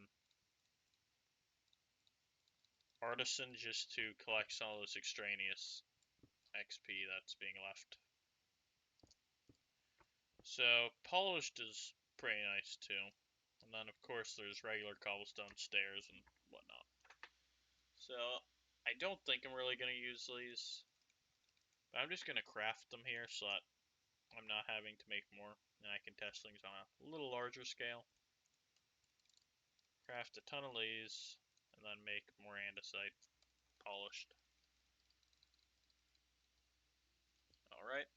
Artisan just to collect some of this extraneous XP that's being left. So polished is pretty nice too. And then of course there's regular cobblestone stairs and whatnot. So I don't think I'm really going to use these. But I'm just going to craft them here so that I'm not having to make more. And I can test things on a little larger scale. Craft a ton of these and then make more andesite polished. Alright.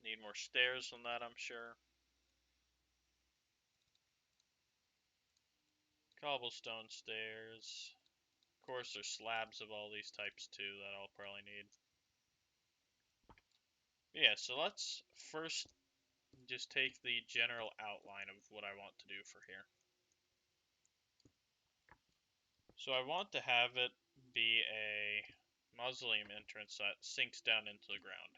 Need more stairs than that, I'm sure. Cobblestone stairs. Of course, there's slabs of all these types too that I'll probably need. Yeah, so let's first just take the general outline of what I want to do for here. So I want to have it be a mausoleum entrance that sinks down into the ground.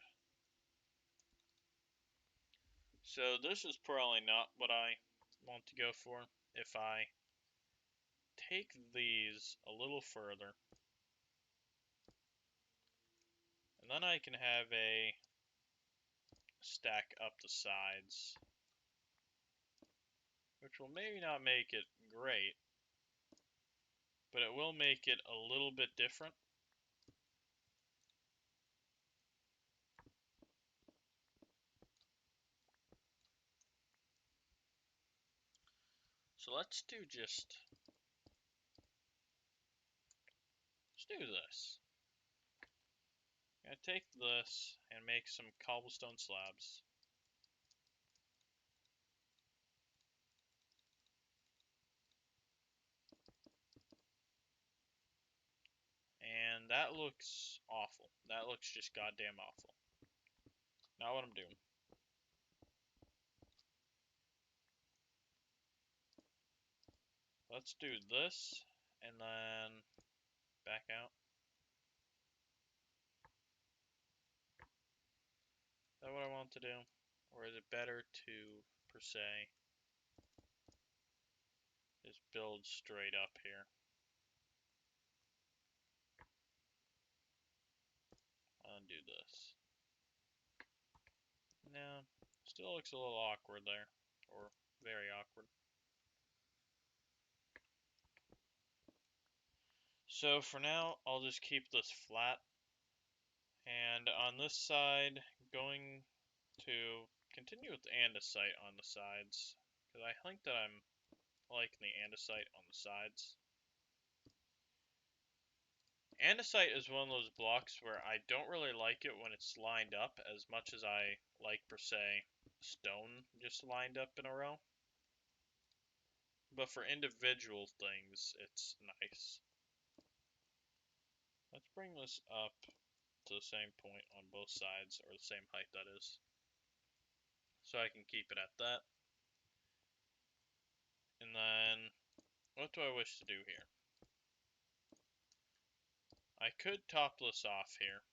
So this is probably not what I want to go for. If I take these a little further, and then I can have a stack up the sides, which will maybe not make it great, but it will make it a little bit different. So let's do let's do this. I'm gonna take this and make some cobblestone slabs. And that looks awful. That looks just goddamn awful. Not what I'm doing. Let's do this and then back out. Is that what I want to do? Or is it better to, per se, just build straight up here? Undo this. No, still looks a little awkward there. Or very awkward. So for now, I'll just keep this flat. And on this side, going to continue with the andesite on the sides. Because I think that I'm liking the andesite on the sides. Andesite is one of those blocks where I don't really like it when it's lined up as much as I like, per se, stone just lined up in a row. But for individual things, it's nice. Let's bring this up to the same point on both sides, or the same height that is, so I can keep it at that. And then, what do I wish to do here? I could top this off here,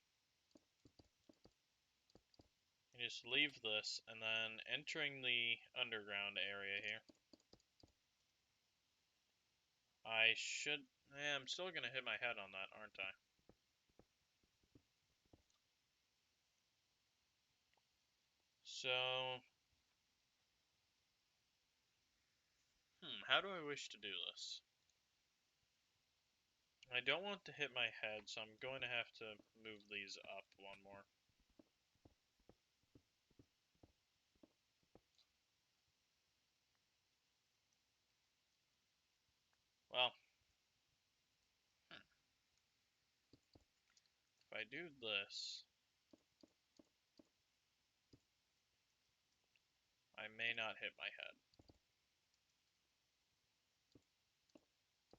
and just leave this, and then entering the underground area here, I should, I'm still gonna hit my head on that, aren't I? So, how do I wish to do this? I don't want to hit my head, so I'm going to have to move these up one more. Well, if I do this, I may not hit my head.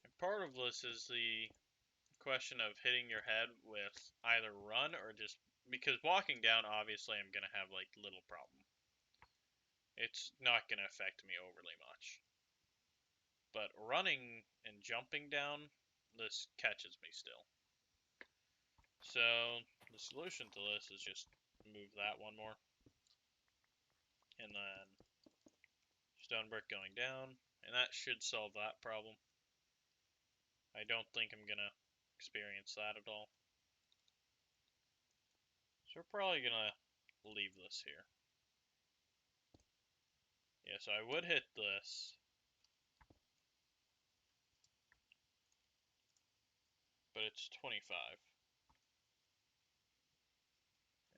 And part of this is the question of hitting your head with either run or just, because walking down, obviously I'm going to have like little problem. It's not going to affect me overly much. But running and jumping down, this catches me still. So the solution to this is just move that one more. And then stone brick going down. And that should solve that problem. I don't think I'm going to experience that at all. So we're probably going to leave this here. Yeah, so I would hit this. But it's 25.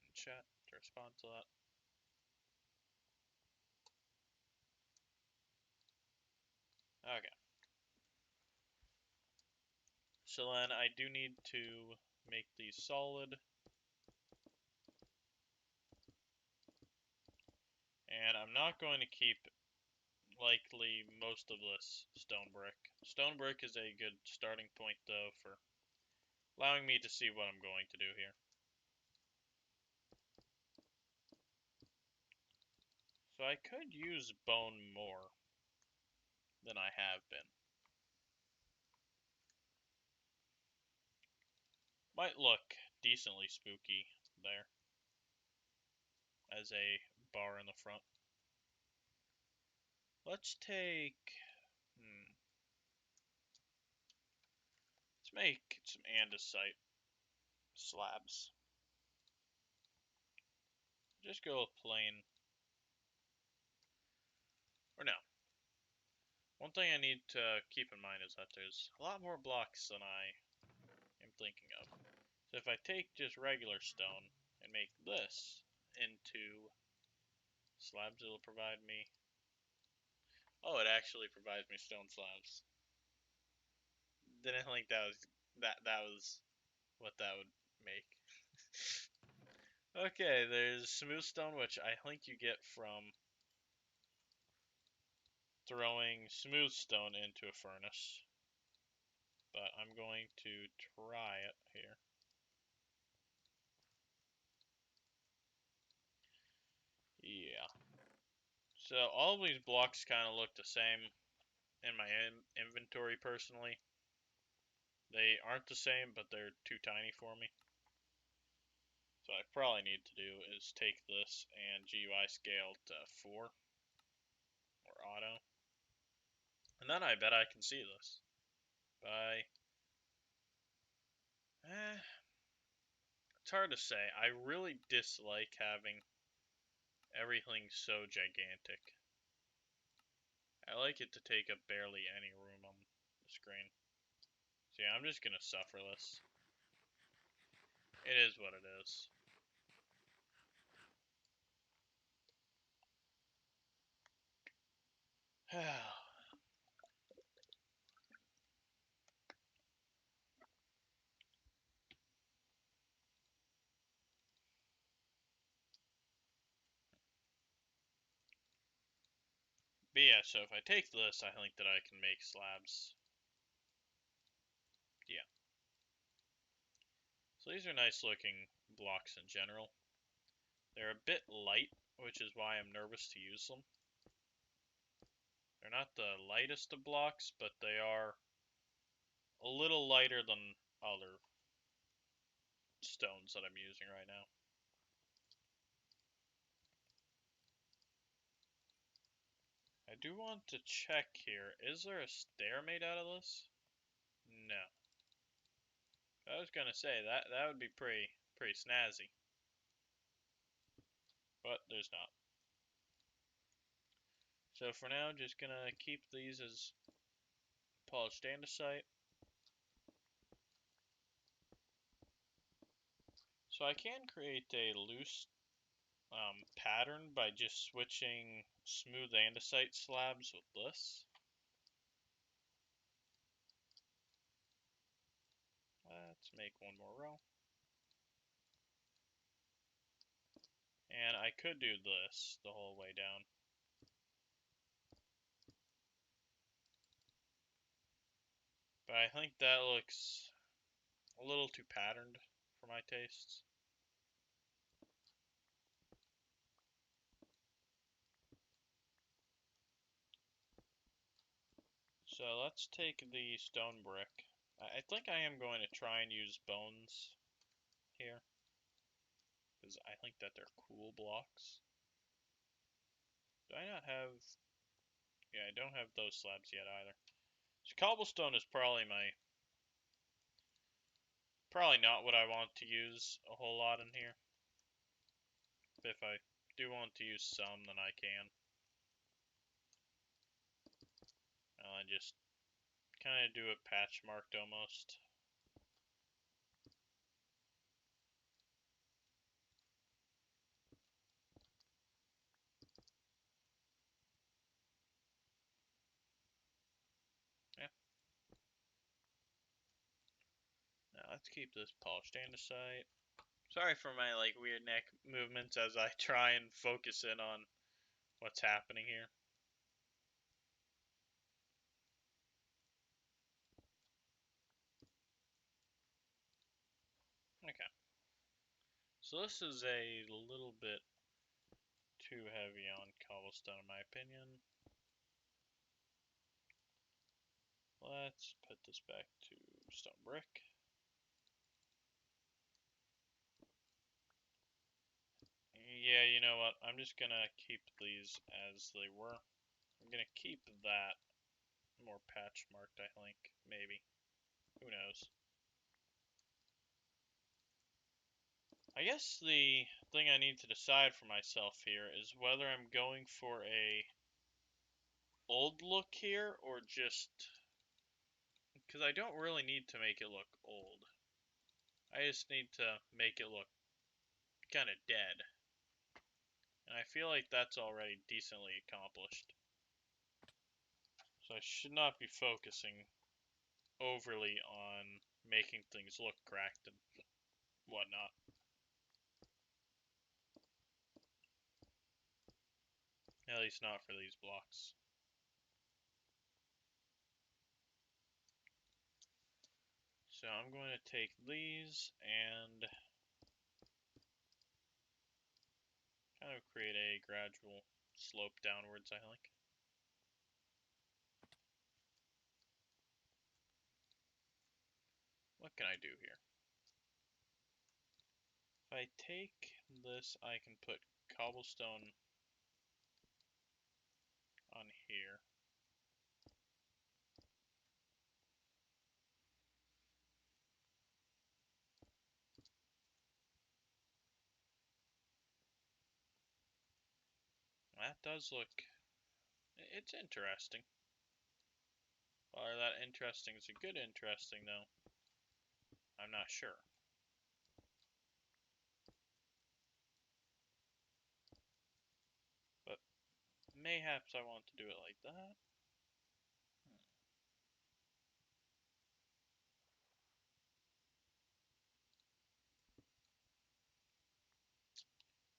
In chat to respond to that. Okay. So then I do need to make these solid. And I'm not going to keep likely most of this stone brick. Stone brick is a good starting point though for allowing me to see what I'm going to do here. So I could use bone more than I have been. Might look decently spooky there as a bar in the front. Let's take, let's make some andesite slabs. Just go with plain, or no. One thing I need to keep in mind is that there's a lot more blocks than I am thinking of. So if I take just regular stone and make this into slabs, it'll provide me, oh, it actually provides me stone slabs. Didn't think that was what that would make. Okay, there's smooth stone, which I think you get from throwing smooth stone into a furnace. But I'm going to try it here. Yeah. So all of these blocks kind of look the same in my inventory personally. They aren't the same, but they're too tiny for me. So what I probably need to do is take this and GUI scale to 4 or auto. And then I bet I can see this. It's hard to say. I really dislike having everything so gigantic. I like it to take up barely any room on the screen. So yeah, I'm just gonna suffer this. It is what it is. But yeah, so if I take this, I think that I can make slabs. Yeah. So these are nice looking blocks in general. They're a bit light, which is why I'm nervous to use them. They're not the lightest of blocks, but they are a little lighter than other stones that I'm using right now. I do want to check here. Is there a stair made out of this? No. I was gonna say that would be pretty snazzy. But there's not. So for now, just gonna keep these as polished andesite. So I can create a loose pattern by just switching smooth andesite slabs with this. Let's make one more row. And I could do this the whole way down. But I think that looks a little too patterned for my tastes. So let's take the stone brick. I think I am going to try and use bones here, because I think that they're cool blocks. Do I not have... Yeah, I don't have those slabs yet either. So cobblestone is probably not what I want to use a whole lot in here. If I do want to use some, then I can. I just kind of do it patch marked almost. Yeah. Now let's keep this polished andesite. Sorry for my weird neck movements as I try and focus in on what's happening here. Okay. So this is a little bit too heavy on cobblestone in my opinion. Let's put this back to stone brick. Yeah, you know what? I'm just gonna keep these as they were. I'm gonna keep that more patch marked, I think. Maybe. Who knows? I guess the thing I need to decide for myself here is whether I'm going for a old look here or just... Because I don't really need to make it look old. I just need to make it look kind of dead. And I feel like that's already decently accomplished. So I should not be focusing overly on making things look cracked and whatnot. At least not for these blocks. So I'm going to take these and kind of create a gradual slope downwards, I think. What can I do here? If I take this, I can put cobblestone on here. That does look... It's interesting. Whether that interesting is a good interesting, though, I'm not sure. But mayhaps I want to do it like that.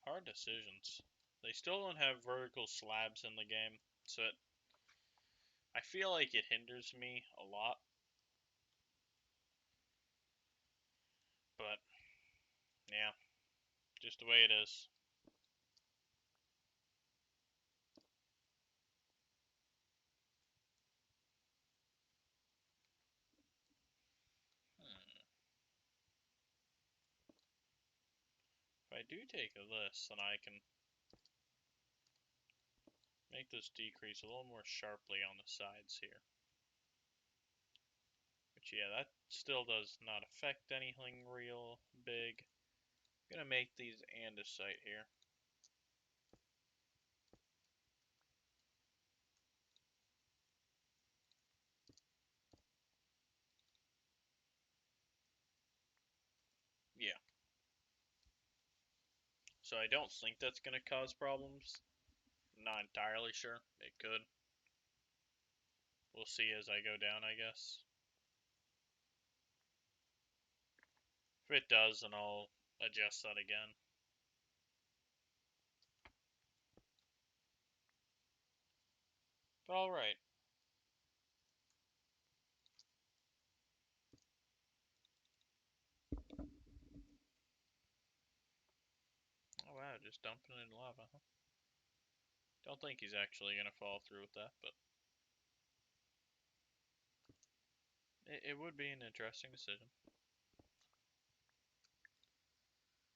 Hard decisions. They still don't have vertical slabs in the game. So I feel like it hinders me a lot, but yeah, just the way it is. If I do take this, then I can make this decrease a little more sharply on the sides here. Which, yeah, that still does not affect anything real big. I'm gonna make these andesite here. Yeah. So I don't think that's gonna cause problems. I'm not entirely sure. It could. We'll see as I go down, I guess. If it does, then I'll adjust that again. But alright. Oh wow, just dumping it in lava, huh? Don't think he's actually gonna follow through with that, but it would be an interesting decision.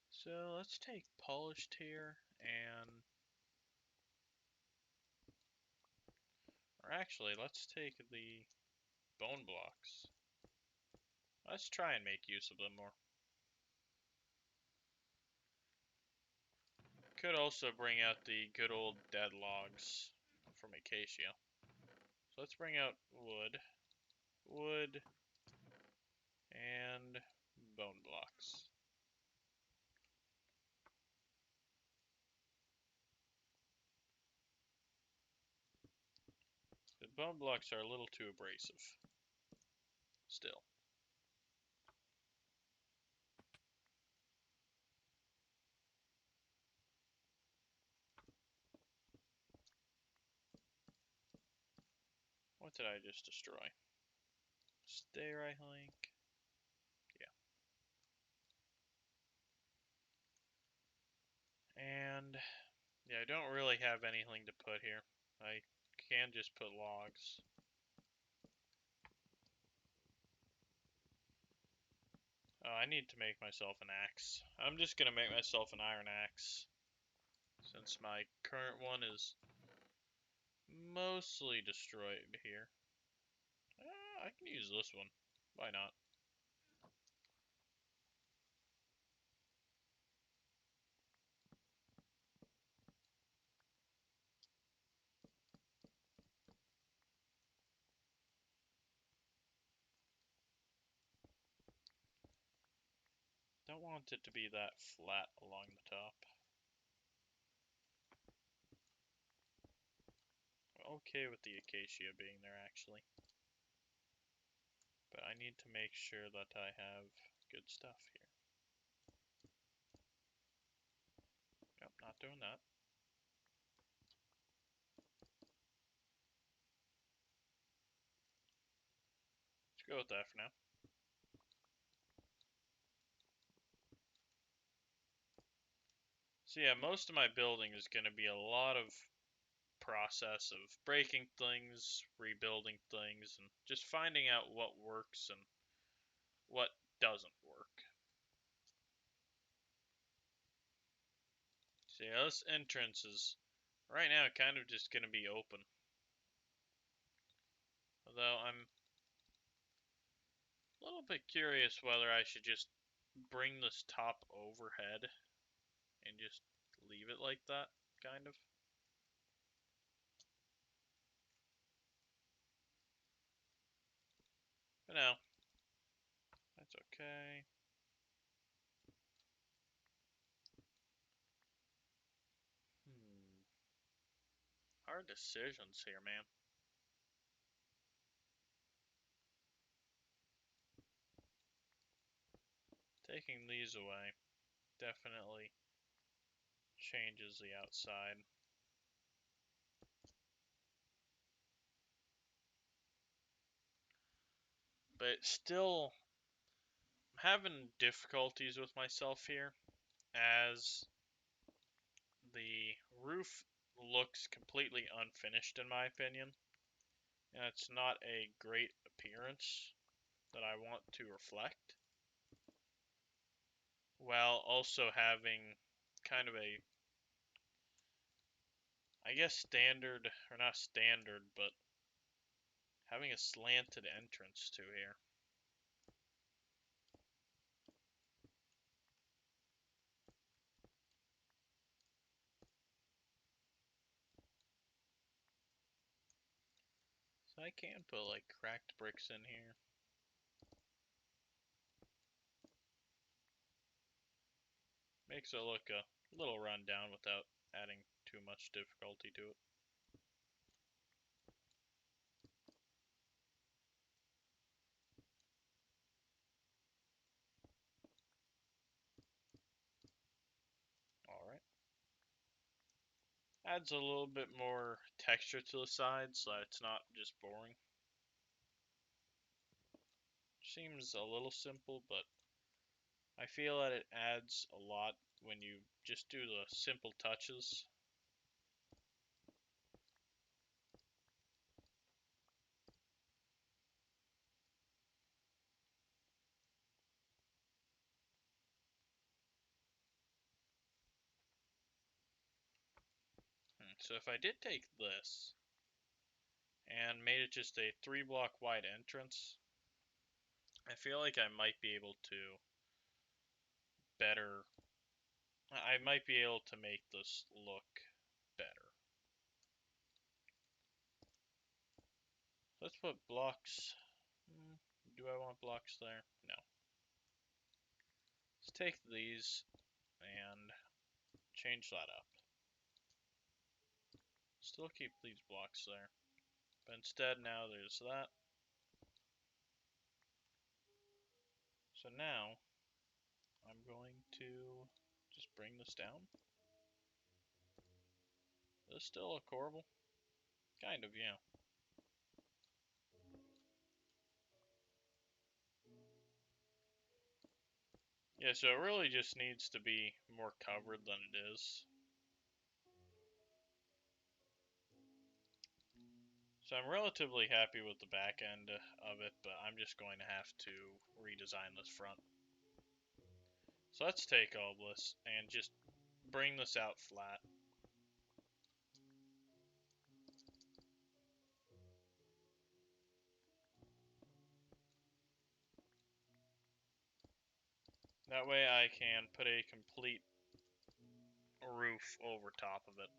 So let's take polished here, and or actually let's take the bone blocks. Let's try and make use of them more. Could also bring out the good old dead logs from acacia. So let's bring out wood, and bone blocks. The bone blocks are a little too abrasive. Still. What did I just destroy? Stair, I think. Yeah. And yeah, I don't really have anything to put here. I can just put logs. Oh, I need to make myself an axe. I'm just gonna make myself an iron axe, since my current one is mostly destroyed here. I can use this one. Why not? Don't want it to be that flat along the top. Okay with the acacia being there, actually. But I need to make sure that I have good stuff here. Nope, not doing that. Let's go with that for now. So yeah, most of my building is going to be a lot of process of breaking things, rebuilding things, and just finding out what works and what doesn't work. So yeah, this entrance is right now kind of just going to be open. Although I'm a little bit curious whether I should just bring this top overhead and just leave it like that, kind of. But no, that's okay. Hmm. Hard decisions here, man. Taking these away definitely changes the outside. But still, I'm having difficulties with myself here, as the roof looks completely unfinished in my opinion, and it's not a great appearance that I want to reflect, while also having kind of a, I guess, standard, or not standard, but having a slanted entrance to here. So I can put like cracked bricks in here. Makes it look a little run down without adding too much difficulty to it. Alright. Adds a little bit more texture to the sides so that it's not just boring. Seems a little simple, but I feel that it adds a lot when you just do the simple touches. So if I did take this and made it just a 3-block wide entrance, I feel like I might be able to better, I might be able to make this look better. Let's put blocks. Do I want blocks there? No. Let's take these and change that up. Still keep these blocks there. But instead now there's that. So now I'm going to just bring this down. Does this still look horrible? Kind of, yeah. Yeah, so it really just needs to be more covered than it is. So I'm relatively happy with the back end of it, but I'm just going to have to redesign this front. So let's take all this and just bring this out flat. That way I can put a complete roof over top of it.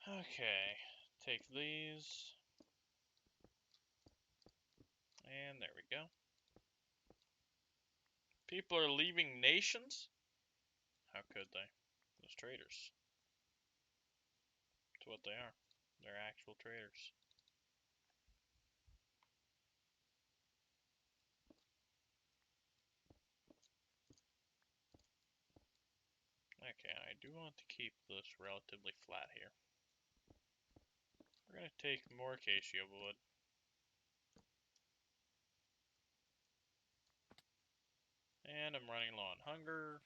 Okay, take these, and there we go. People are leaving nations? How could they? Those traitors. That's what they are. They're actual traitors. Okay, I do want to keep this relatively flat here. We're going to take more acacia wood. And I'm running low on hunger.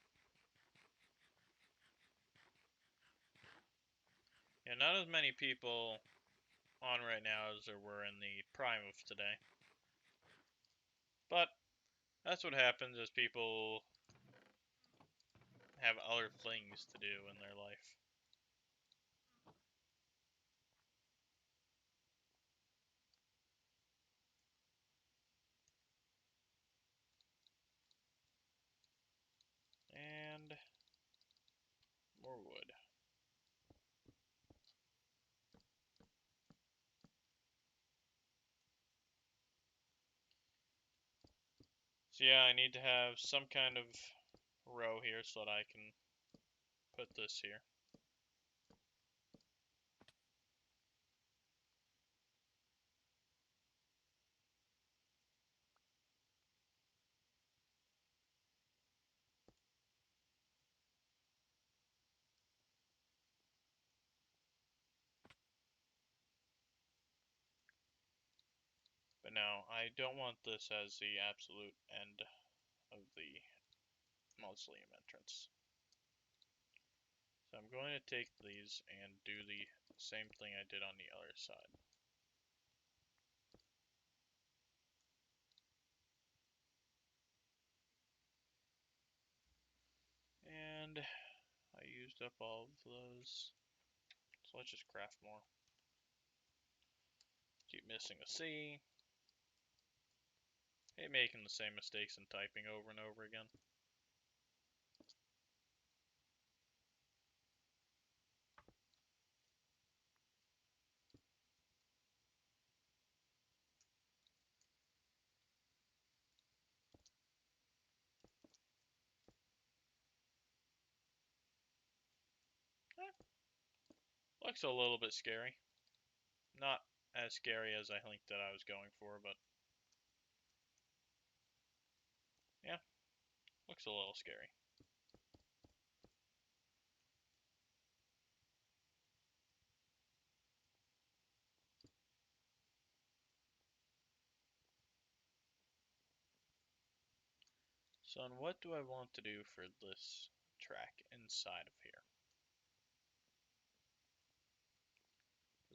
Yeah, not as many people on right now as there were in the prime of today. But that's what happens as people have other things to do in their life. And more wood. So yeah, I need to have some kind of row here so that I can put this here. But now, I don't want this as the absolute end of the mausoleum entrance. So I'm going to take these and do the same thing I did on the other side. And I used up all of those, so let's just craft more. Keep missing a C. Hate making the same mistakes and typing over and over again. Looks a little bit scary. Not as scary as I think that I was going for, but yeah, looks a little scary. So, what do I want to do for this track inside of here?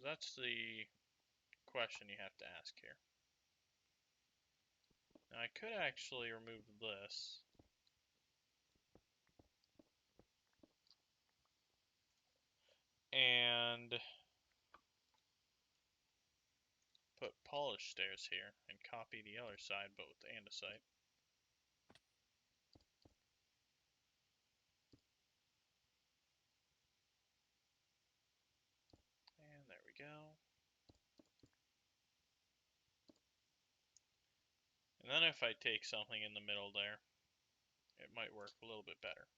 That's the question you have to ask here. Now, I could actually remove this. And put polished stairs here and copy the other side, but with the andesite. And there we go. And then if I take something in the middle there, it might work a little bit better.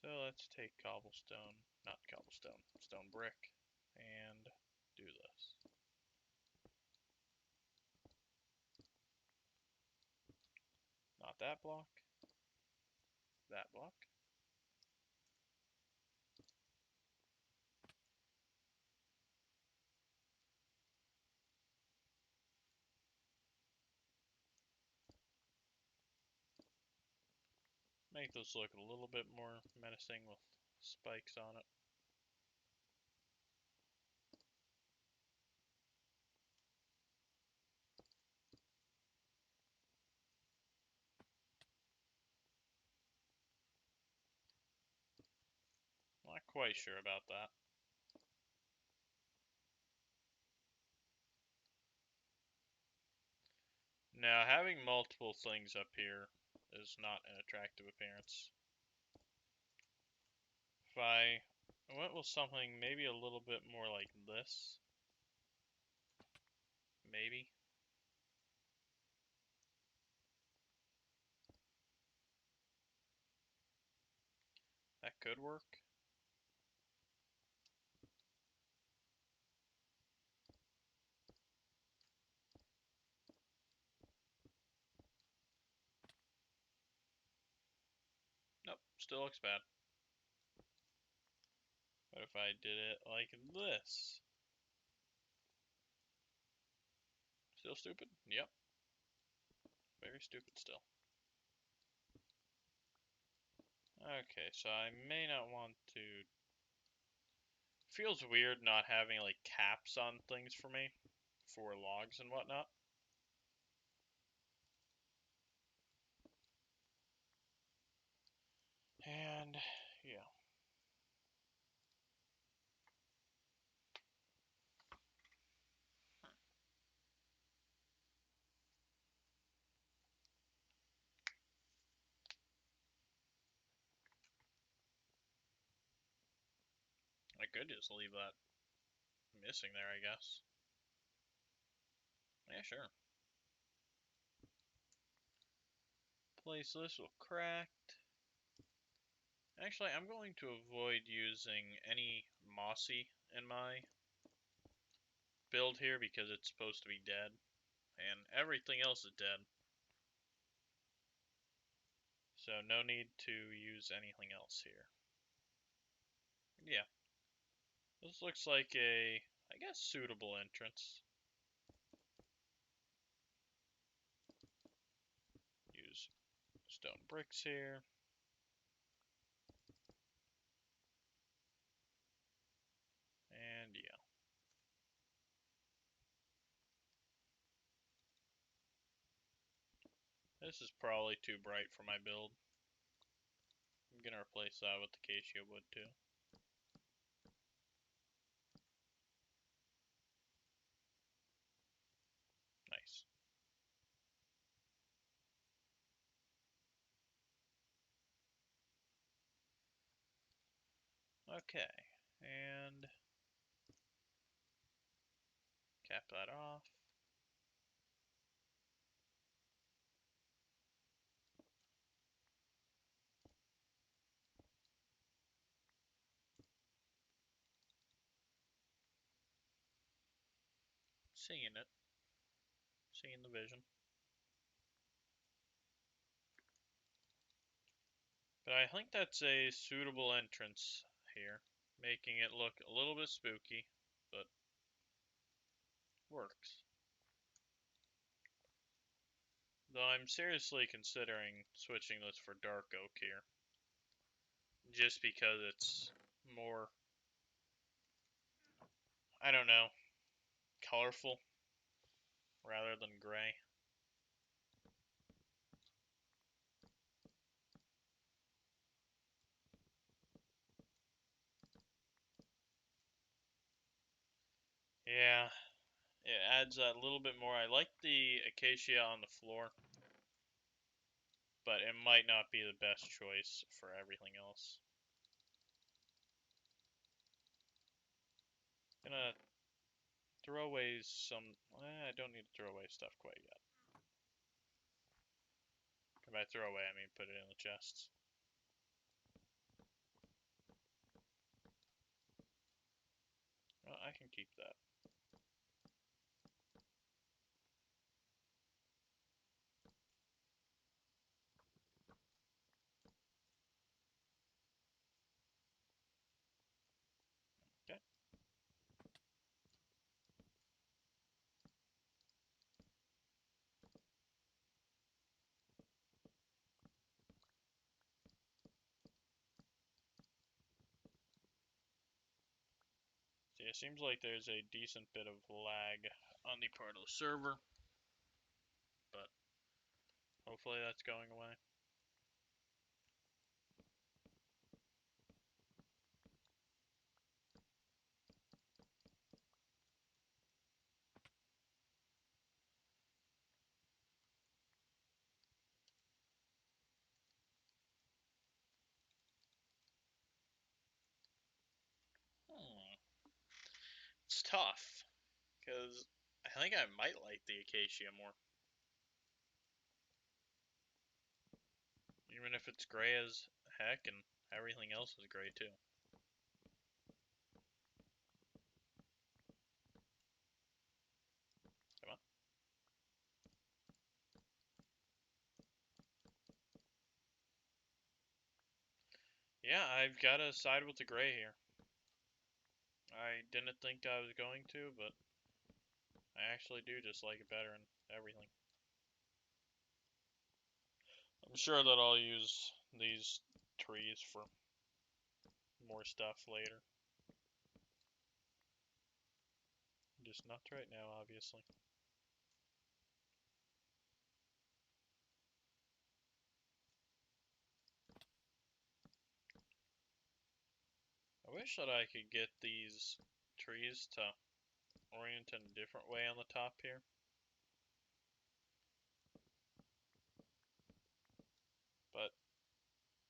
So let's take cobblestone, not cobblestone, stone brick, and do this. Not that block, that block. Make this look a little bit more menacing with spikes on it. Not quite sure about that. Now, having multiple things up here is not an attractive appearance. If I went with something maybe a little bit more like this, maybe. That could work. Nope, still looks bad. But if I did it like this, still stupid? Yep, very stupid still. Okay, so I may not want to... Feels weird not having like caps on things for me, for logs and whatnot. And, yeah. I could just leave that missing there, I guess. Yeah, sure. Place this will cracked. Actually, I'm going to avoid using any mossy in my build here because it's supposed to be dead. And everything else is dead. So no need to use anything else here. Yeah. This looks like a I guess, suitable entrance. Use stone bricks here. And yeah. This is probably too bright for my build. I'm gonna replace that with acacia wood too. Nice. Okay, and cap that off. Seeing it. Seeing the vision. But I think that's a suitable entrance here, making it look a little bit spooky, but works. Though I'm seriously considering switching this for dark oak here, just because it's more, I don't know, colorful rather than gray. Yeah, it adds a little bit more. I like the acacia on the floor, but it might not be the best choice for everything else. Gonna throw away some. I don't need to throw away stuff quite yet. By throw away, I mean put it in the chests. Well, I can keep that. Okay. See, it seems like there's a decent bit of lag on the part of the server, but hopefully that's going away. Hmm. It's tough, because I think I might like the acacia more. Even if it's gray as heck and everything else is gray too. Come on. Yeah, I've got to side with the gray here. I didn't think I was going to, but I actually do just like it better and everything. I'm sure that I'll use these trees for more stuff later. Just not right now, obviously. I wish that I could get these trees to orient in a different way on the top here. But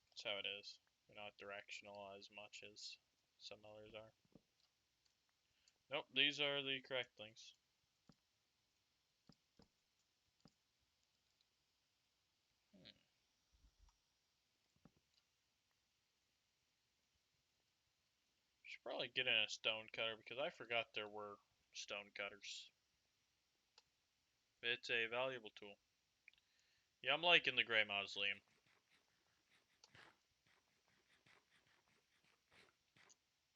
that's how it is. They're not directional as much as some others are. Nope, these are the correct things. Should probably get in a stone cutter because I forgot there were stone cutters. It's a valuable tool. Yeah, I'm liking the Gray Mausoleum.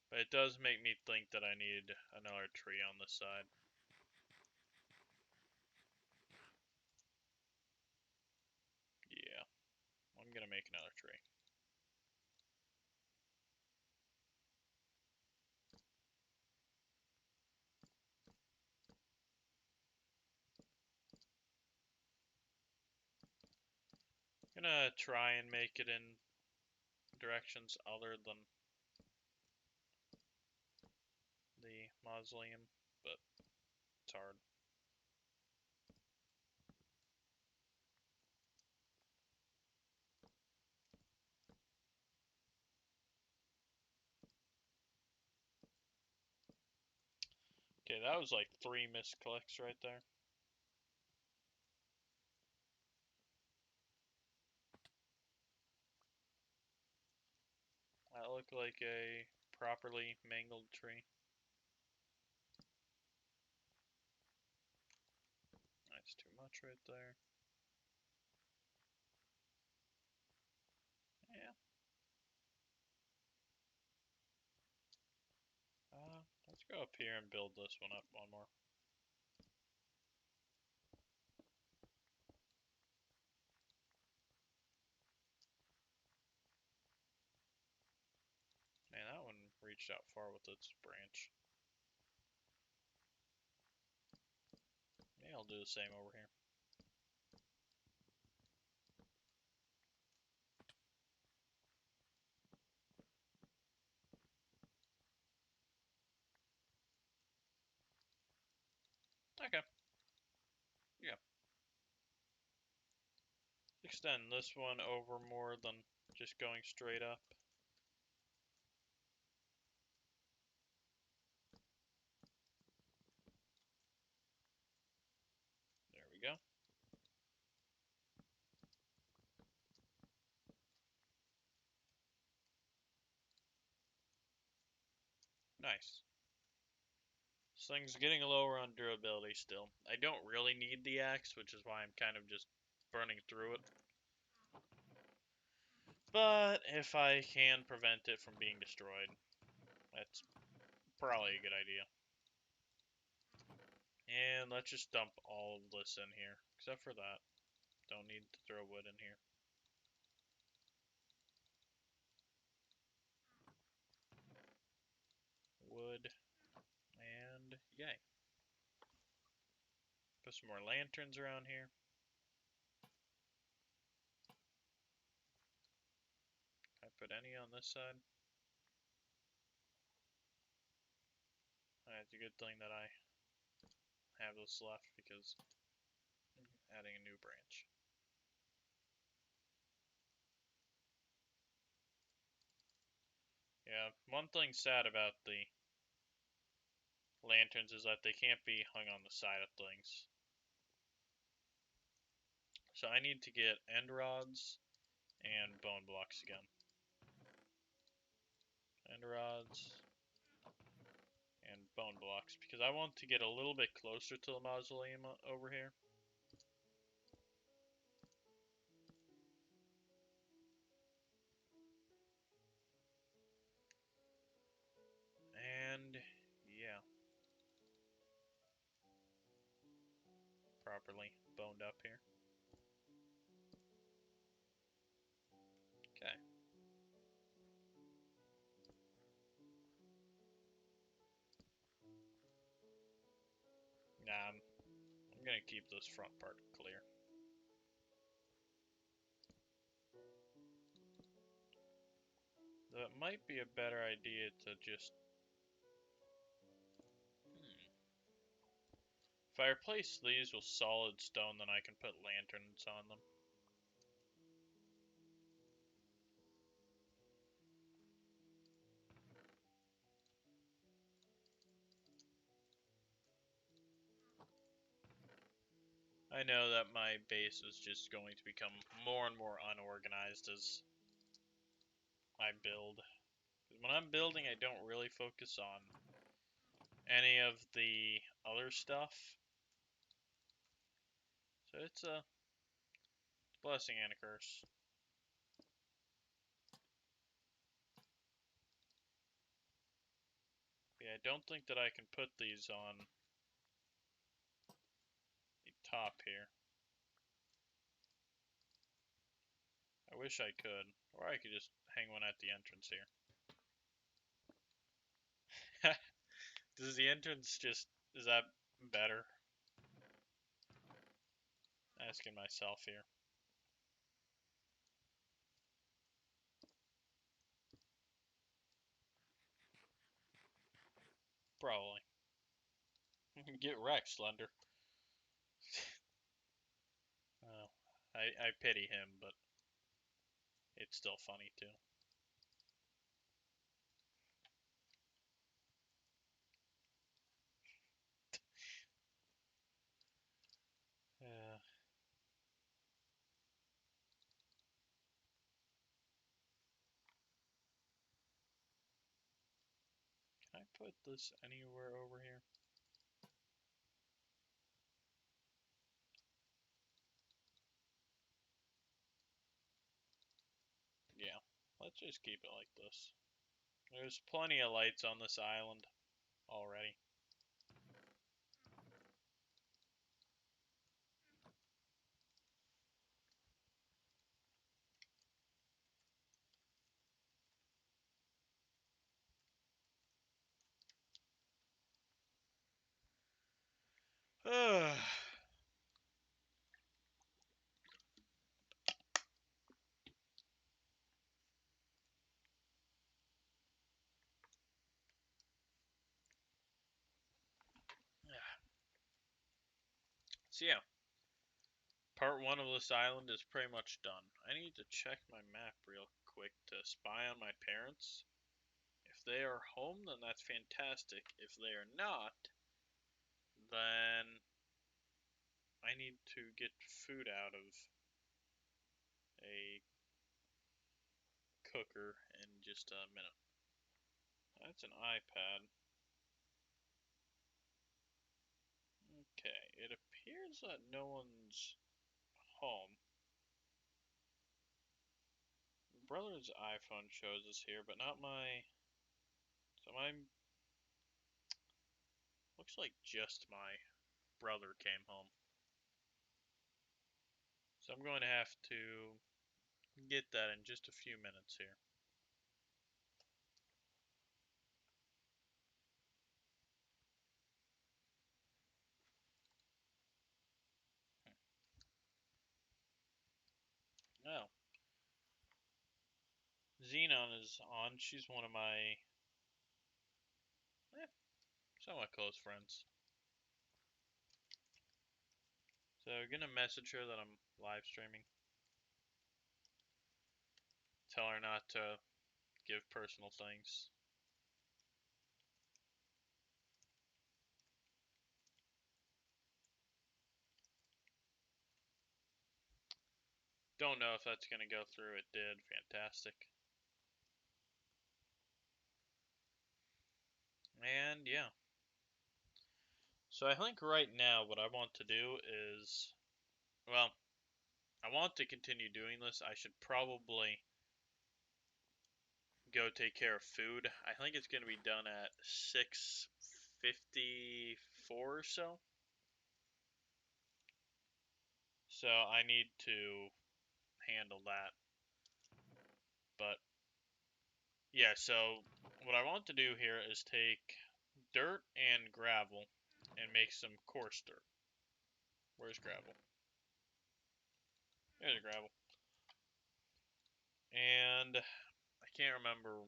But it does make me think that I need another tree on this side. Yeah, I'm gonna make another tree. Gonna try and make it in directions other than the mausoleum, but it's hard. Okay, that was like 3 misclicks right there. That looked like a properly mangled tree. That's too much right there. Yeah. Let's go up here and build this one up one more. Man, that one reached out far with its branch. Yeah, I'll do the same over here. Okay. Yeah. Extend this one over more than just going straight up. There we go. Nice. This thing's getting lower on durability still. I don't really need the axe, which is why I'm kind of just burning through it. But if I can prevent it from being destroyed, that's probably a good idea. And let's just dump all of this in here, except for that. Don't need to throw wood in here. Wood, and yay. Put some more lanterns around here. Can I put any on this side? It's a good thing that I have this left because I'm adding a new branch. Yeah, one thing sad about the lanterns is that they can't be hung on the side of things. So I need to get end rods and bone blocks again. End rods and bone blocks because I want to get a little bit closer to the mausoleum over here. And yeah, properly boned up here. Okay. Nah, I'm gonna keep this front part clear. Though it might be a better idea to just... If I replace these with solid stone, then I can put lanterns on them. I know that my base is just going to become more and more unorganized as I build. When I'm building, I don't really focus on any of the other stuff. So it's a blessing and a curse. See, I don't think that I can put these on the top here. I wish I could. Or I could just hang one at the entrance here. Does the entrance just... is that better? Asking myself here. Probably. Get wrecked, Slender. Oh, I pity him, but it's still funny too. Uh, can I put this anywhere over here? Yeah, let's just keep it like this. There's plenty of lights on this island already. Yeah. So yeah, part one of this island is pretty much done. I need to check my map real quick to spy on my parents. If they are home, then that's fantastic. If they are not, then I need to get food out of a cooker in just a minute. That's an iPad. Okay, it appears that no one's home. My brother's iPhone shows us here, but not my... So my... Looks like just my brother came home. So I'm going to have to get that in just a few minutes here. Oh, Xenon is on. She's one of my somewhat close friends. So I'm gonna message her that I'm live streaming. Tell her not to give personal things. Don't know if that's gonna go through. It did. Fantastic. And yeah. So I think right now what I want to do is, well, I want to continue doing this. I should probably go take care of food. I think it's going to be done at 6:54 or so. So I need to handle that. But yeah, so what I want to do here is take dirt and gravel and make some coarse dirt. Where's gravel? There's gravel. And I can't remember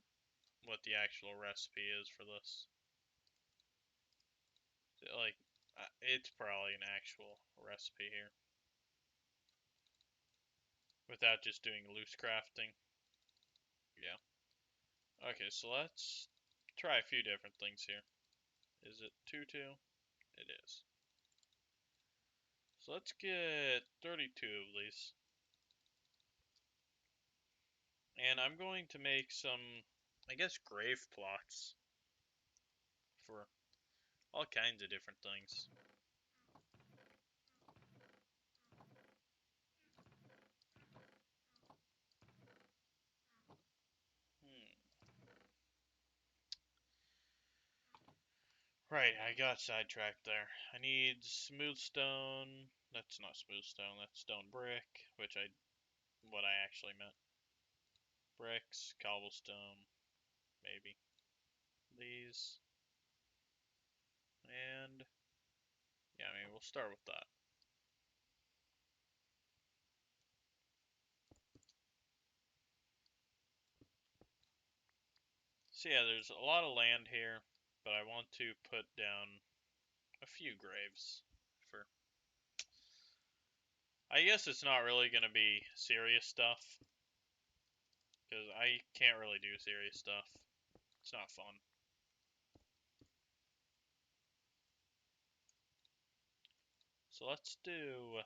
what the actual recipe is for this. Like, it's probably an actual recipe here. Without just doing loose crafting. Yeah. Okay, so let's try a few different things here. Is it 2-2? It is. So let's get 32 of these. And I'm going to make some, I guess, grave plots for all kinds of different things. Hmm. Right, I got sidetracked there. I need smooth stone. That's not smooth stone, that's stone brick, which what I actually meant. Bricks, cobblestone, maybe. These. And yeah, I mean we'll start with that. So yeah, there's a lot of land here, but I want to put down a few graves for I guess it's not really going to be serious stuff because I can't really do serious stuff. It's not fun. So let's do.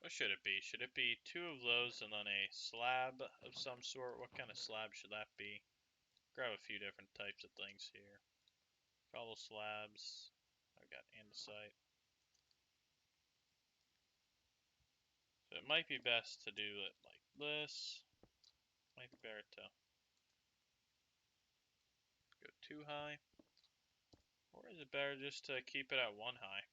What should it be? Should it be two of those and then a slab of some sort? What kind of slab should that be? Grab a few different types of things here. Cobble slabs. I've got andesite. So it might be best to do it like this. Might be better to go too high. Or is it better just to keep it at one high?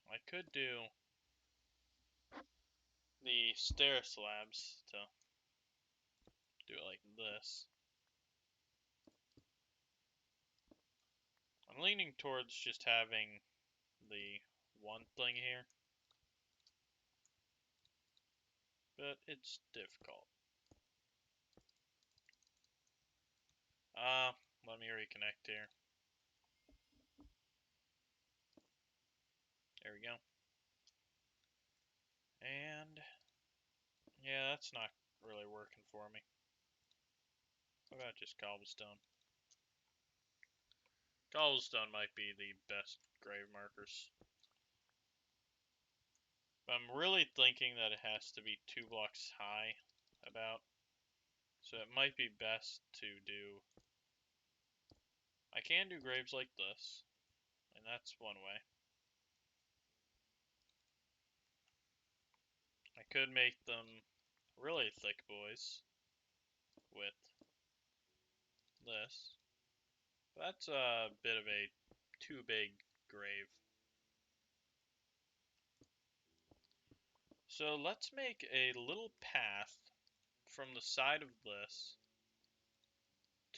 I could do the stair slabs to do it like this. I'm leaning towards just having the one thing here, but it's difficult. Uh, Let me reconnect here. There we go. And yeah, that's not really working for me. What about just cobblestone? Cobblestone might be the best grave markers. But I'm really thinking that it has to be 2 blocks high, about. So it might be best to do. I can do graves like this, and that's one way. I could make them really thick boys with this. That's a bit of a too big grave. So let's make a little path from the side of this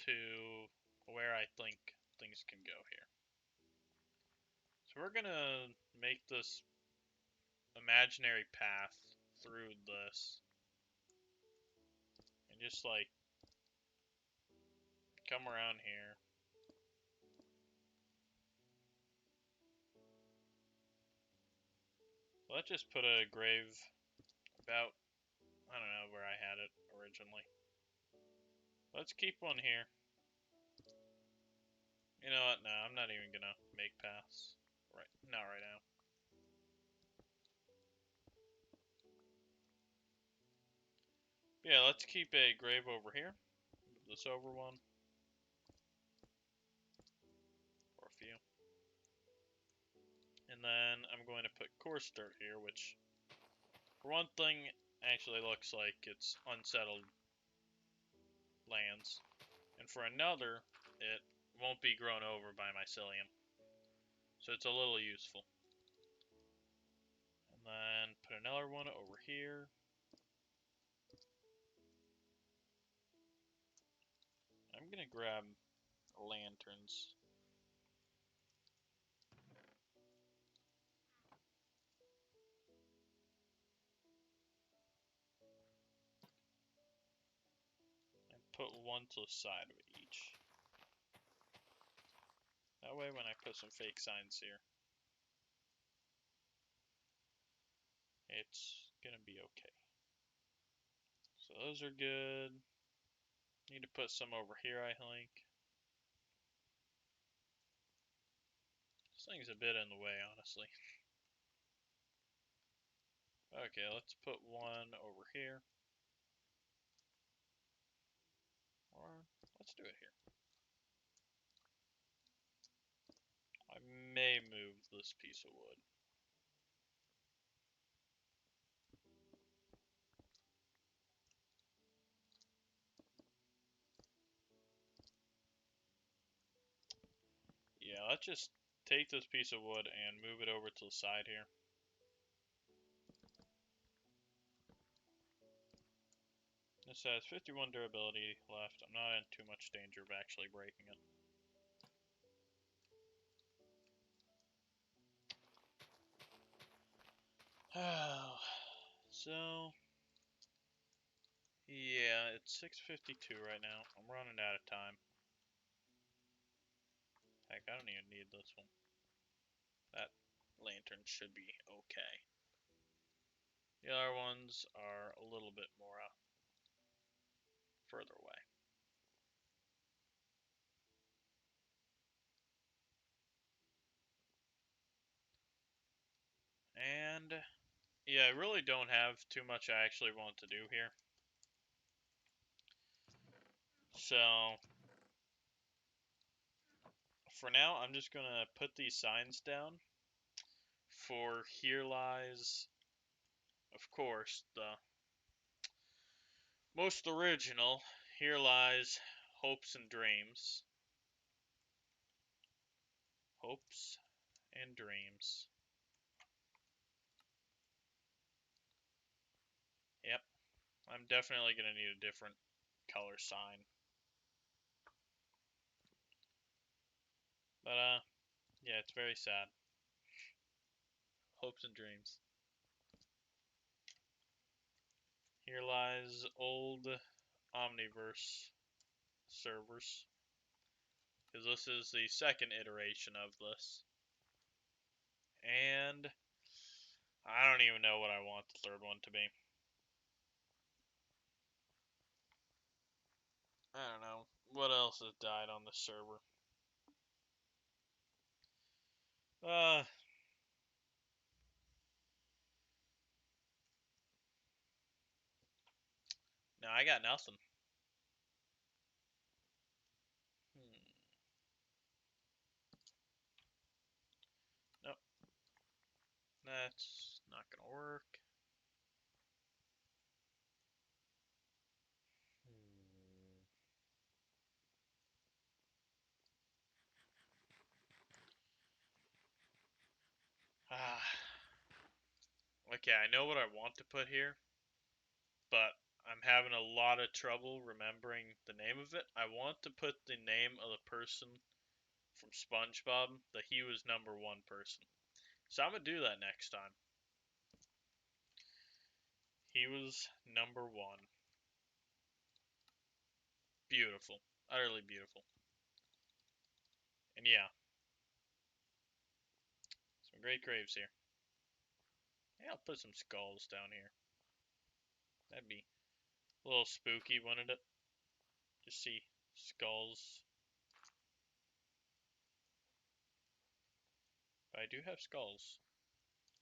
to where I think things can go here. So we're gonna make this imaginary path through this and just like come around here. Let's just put a grave about, I don't know where I had it originally. Let's keep one here. You know what? No, I'm not even gonna make paths. Right, not right now. Yeah, let's keep a grave over here. Move this over one. Or a few. And then I'm going to put coarse dirt here, which for one thing actually looks like it's unsettled lands. And for another, it won't be grown over by mycelium. So it's a little useful. And then put another one over here. I'm gonna grab lanterns. And put one to the side of each. That way when I put some fake signs here, it's gonna be okay. So those are good. Need to put some over here, I think. This thing's a bit in the way, honestly. Okay, let's put one over here. Or let's do it here. I may move this piece of wood. let's just take this piece of wood and move it over to the side here. This has 51 durability left. I'm not in too much danger of actually breaking it. Oh, so yeah, it's 6:52 right now. I'm running out of time. Heck, I don't even need this one. That lantern should be okay. The other ones are a little bit more further away. And yeah, I really don't have too much I actually want to do here. So for now, I'm just gonna put these signs down for here lies, of course, the most original, here lies hopes and dreams. Hopes and dreams. Yep, I'm definitely gonna need a different color sign. But yeah, it's very sad. Hopes and dreams. Here lies old Omniverse servers. Because this is the second iteration of this. And I don't even know what I want the third one to be. I don't know. What else has died on the server? No, I got nothing. Nope. That's not gonna work. Ah. Okay, I know what I want to put here, but I'm having a lot of trouble remembering the name of it. I want to put the name of the person from SpongeBob, that he was #1 person. So I'm gonna do that next time. He was #1. Beautiful. Utterly beautiful. And yeah, some great graves here. Yeah, I'll put some skulls down here. That'd be a little spooky, wouldn't it? Just see skulls. But I do have skulls.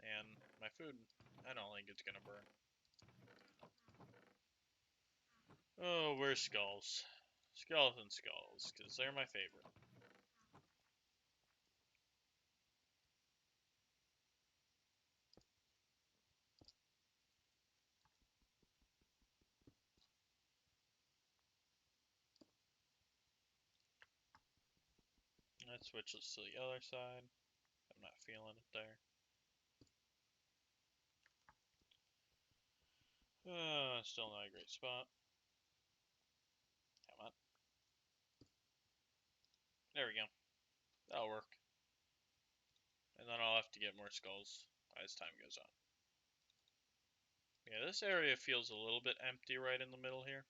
And my food, I don't think it's gonna burn. Oh, where's skulls? Skeleton skulls, because they're my favorite. Let's switch this to the other side. I'm not feeling it there. Still not a great spot. Come on. There we go. That'll work. And then I'll have to get more skulls as time goes on. Yeah, this area feels a little bit empty right in the middle here.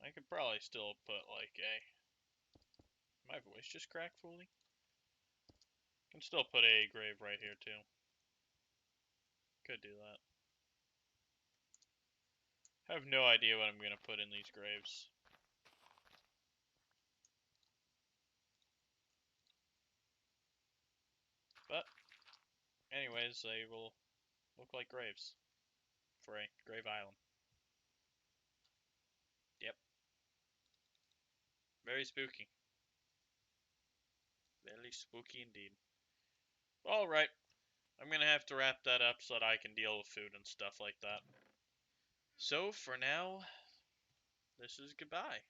I could probably still put like my voice just cracked fully? Can still put a grave right here too. Could do that. I have no idea what I'm going to put in these graves. But, anyways, they will look like graves for a grave island. Yep. Very spooky. Very spooky indeed. Alright. I'm going to have to wrap that up so that I can deal with food and stuff like that. So, for now, this is goodbye.